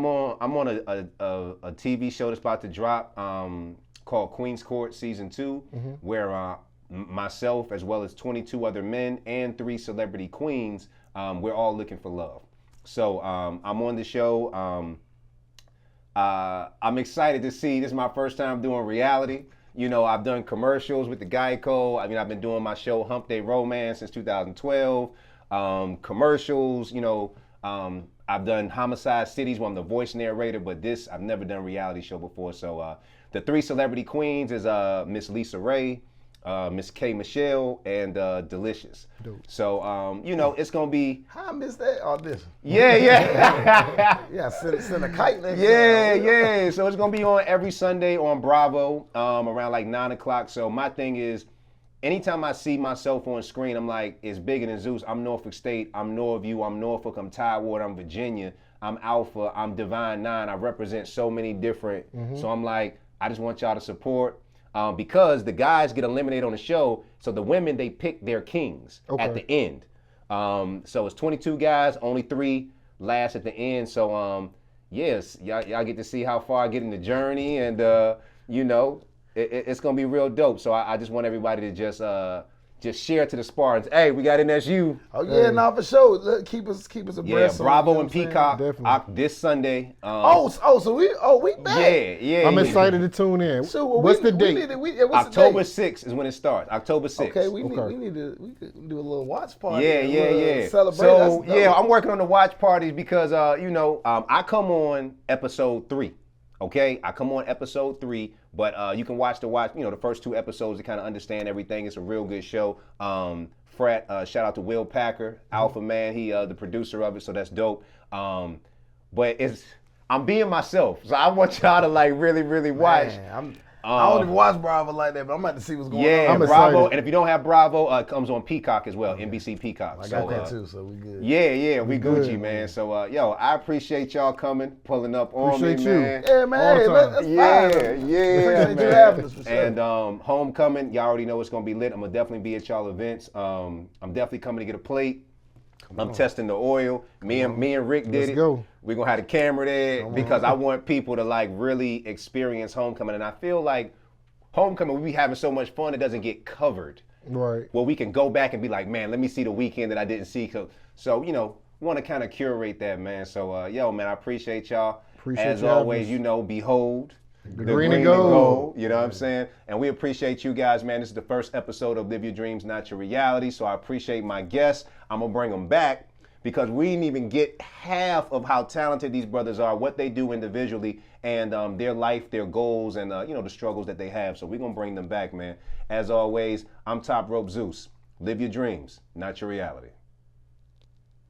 [SPEAKER 1] on a TV show that's about to drop called Queen's Court Season 2, where myself as well as 22 other men and 3 celebrity queens, we're all looking for love. So I'm on the show. I'm excited to see, this is my first time doing reality. I've done commercials with the Geico. I've been doing my show Hump Day Romance since 2012. Commercials, I've done Homicide Cities where I'm the voice narrator, but I've never done a reality show before. So the 3 celebrity queens is Miss Lisa Ray, Miss K. Michelle, and Delicious.
[SPEAKER 2] Dope.
[SPEAKER 1] So, it's going to be...
[SPEAKER 3] How I missed that audition?
[SPEAKER 1] Yeah.
[SPEAKER 3] Yeah, send a kite next time.
[SPEAKER 1] Yeah. So it's going to be on every Sunday on Bravo around like 9 o'clock. So my thing is, anytime I see myself on screen, I'm like, it's bigger than Zeus. I'm Norfolk State. I'm Norview. I'm Norfolk. I'm Tidewater. I'm Virginia. I'm Alpha. I'm Divine 9. I represent so many different. So I'm like, I just want y'all to support. Because the guys get eliminated on the show, so the women, they pick their kings at the end. So it's 22 guys, only 3 last at the end. So yes, y'all get to see how far I get in the journey, and it's gonna be real dope. So I just want everybody to just share to the Spartans. Hey, we got NSU.
[SPEAKER 3] Oh yeah, for sure. Look, keep us abreast.
[SPEAKER 1] Yeah, Bravo and
[SPEAKER 3] Saying?
[SPEAKER 1] Peacock
[SPEAKER 2] Definitely.
[SPEAKER 1] this Sunday.
[SPEAKER 3] So we back.
[SPEAKER 1] Yeah.
[SPEAKER 2] I'm excited to tune in.
[SPEAKER 3] So,
[SPEAKER 2] what's the date?
[SPEAKER 3] What's
[SPEAKER 1] October
[SPEAKER 3] the date?
[SPEAKER 1] 6th is when it starts. October 6th.
[SPEAKER 3] Okay, we could do a little watch party.
[SPEAKER 1] Yeah.
[SPEAKER 3] Celebrate.
[SPEAKER 1] So I'm working on the watch parties because I come on episode 3. Okay, I come on episode 3, but you can watch the first 2 episodes to kind of understand everything. It's a real good show. Frat, shout out to Will Packer, Alpha Man. He the producer of it, so that's dope. But I'm being myself, so I want y'all to like really, really watch.
[SPEAKER 3] Man, I don't even watch Bravo like that, but I'm about to see what's going on.
[SPEAKER 1] Yeah,
[SPEAKER 2] I'm
[SPEAKER 1] Bravo,
[SPEAKER 2] excited.
[SPEAKER 1] and if you don't have Bravo, it comes on Peacock as well, NBC Peacock.
[SPEAKER 3] I got that too, so we good.
[SPEAKER 1] Yeah, we
[SPEAKER 2] good,
[SPEAKER 1] Gucci, man. So, I appreciate y'all coming, pulling up on
[SPEAKER 2] Appreciate
[SPEAKER 1] me,
[SPEAKER 2] you.
[SPEAKER 1] man.
[SPEAKER 3] Yeah, man.
[SPEAKER 2] All the
[SPEAKER 3] Hey,
[SPEAKER 2] time.
[SPEAKER 3] let's
[SPEAKER 1] Yeah,
[SPEAKER 3] Appreciate you
[SPEAKER 1] man.
[SPEAKER 3] having us for sure.
[SPEAKER 1] And Homecoming, y'all already know it's gonna be lit. I'm gonna definitely be at y'all events. I'm definitely coming to get a plate. I'm testing the oil. Me and Rick did
[SPEAKER 2] Let's
[SPEAKER 1] it.
[SPEAKER 2] go.
[SPEAKER 1] We're gonna have the camera there because I want people to like really experience Homecoming. And I feel like Homecoming, we be having so much fun, it doesn't get covered.
[SPEAKER 2] Right.
[SPEAKER 1] Well, we can go back and be like, man, let me see the weekend that I didn't see. So want to kind of curate that, man. So, man, I appreciate y'all.
[SPEAKER 2] Appreciate
[SPEAKER 1] As
[SPEAKER 2] you having
[SPEAKER 1] always,
[SPEAKER 2] us.
[SPEAKER 1] Behold.
[SPEAKER 2] The green and gold.
[SPEAKER 1] You know what I'm saying? And we appreciate you guys, man. This is the first episode of Live Your Dreams, Not Your Reality. So I appreciate my guests. I'm going to bring them back because we didn't even get half of how talented these brothers are, what they do individually, and their life, their goals, and the struggles that they have. So we're going to bring them back, man. As always, I'm Top Rope Zeus. Live your dreams, not your reality.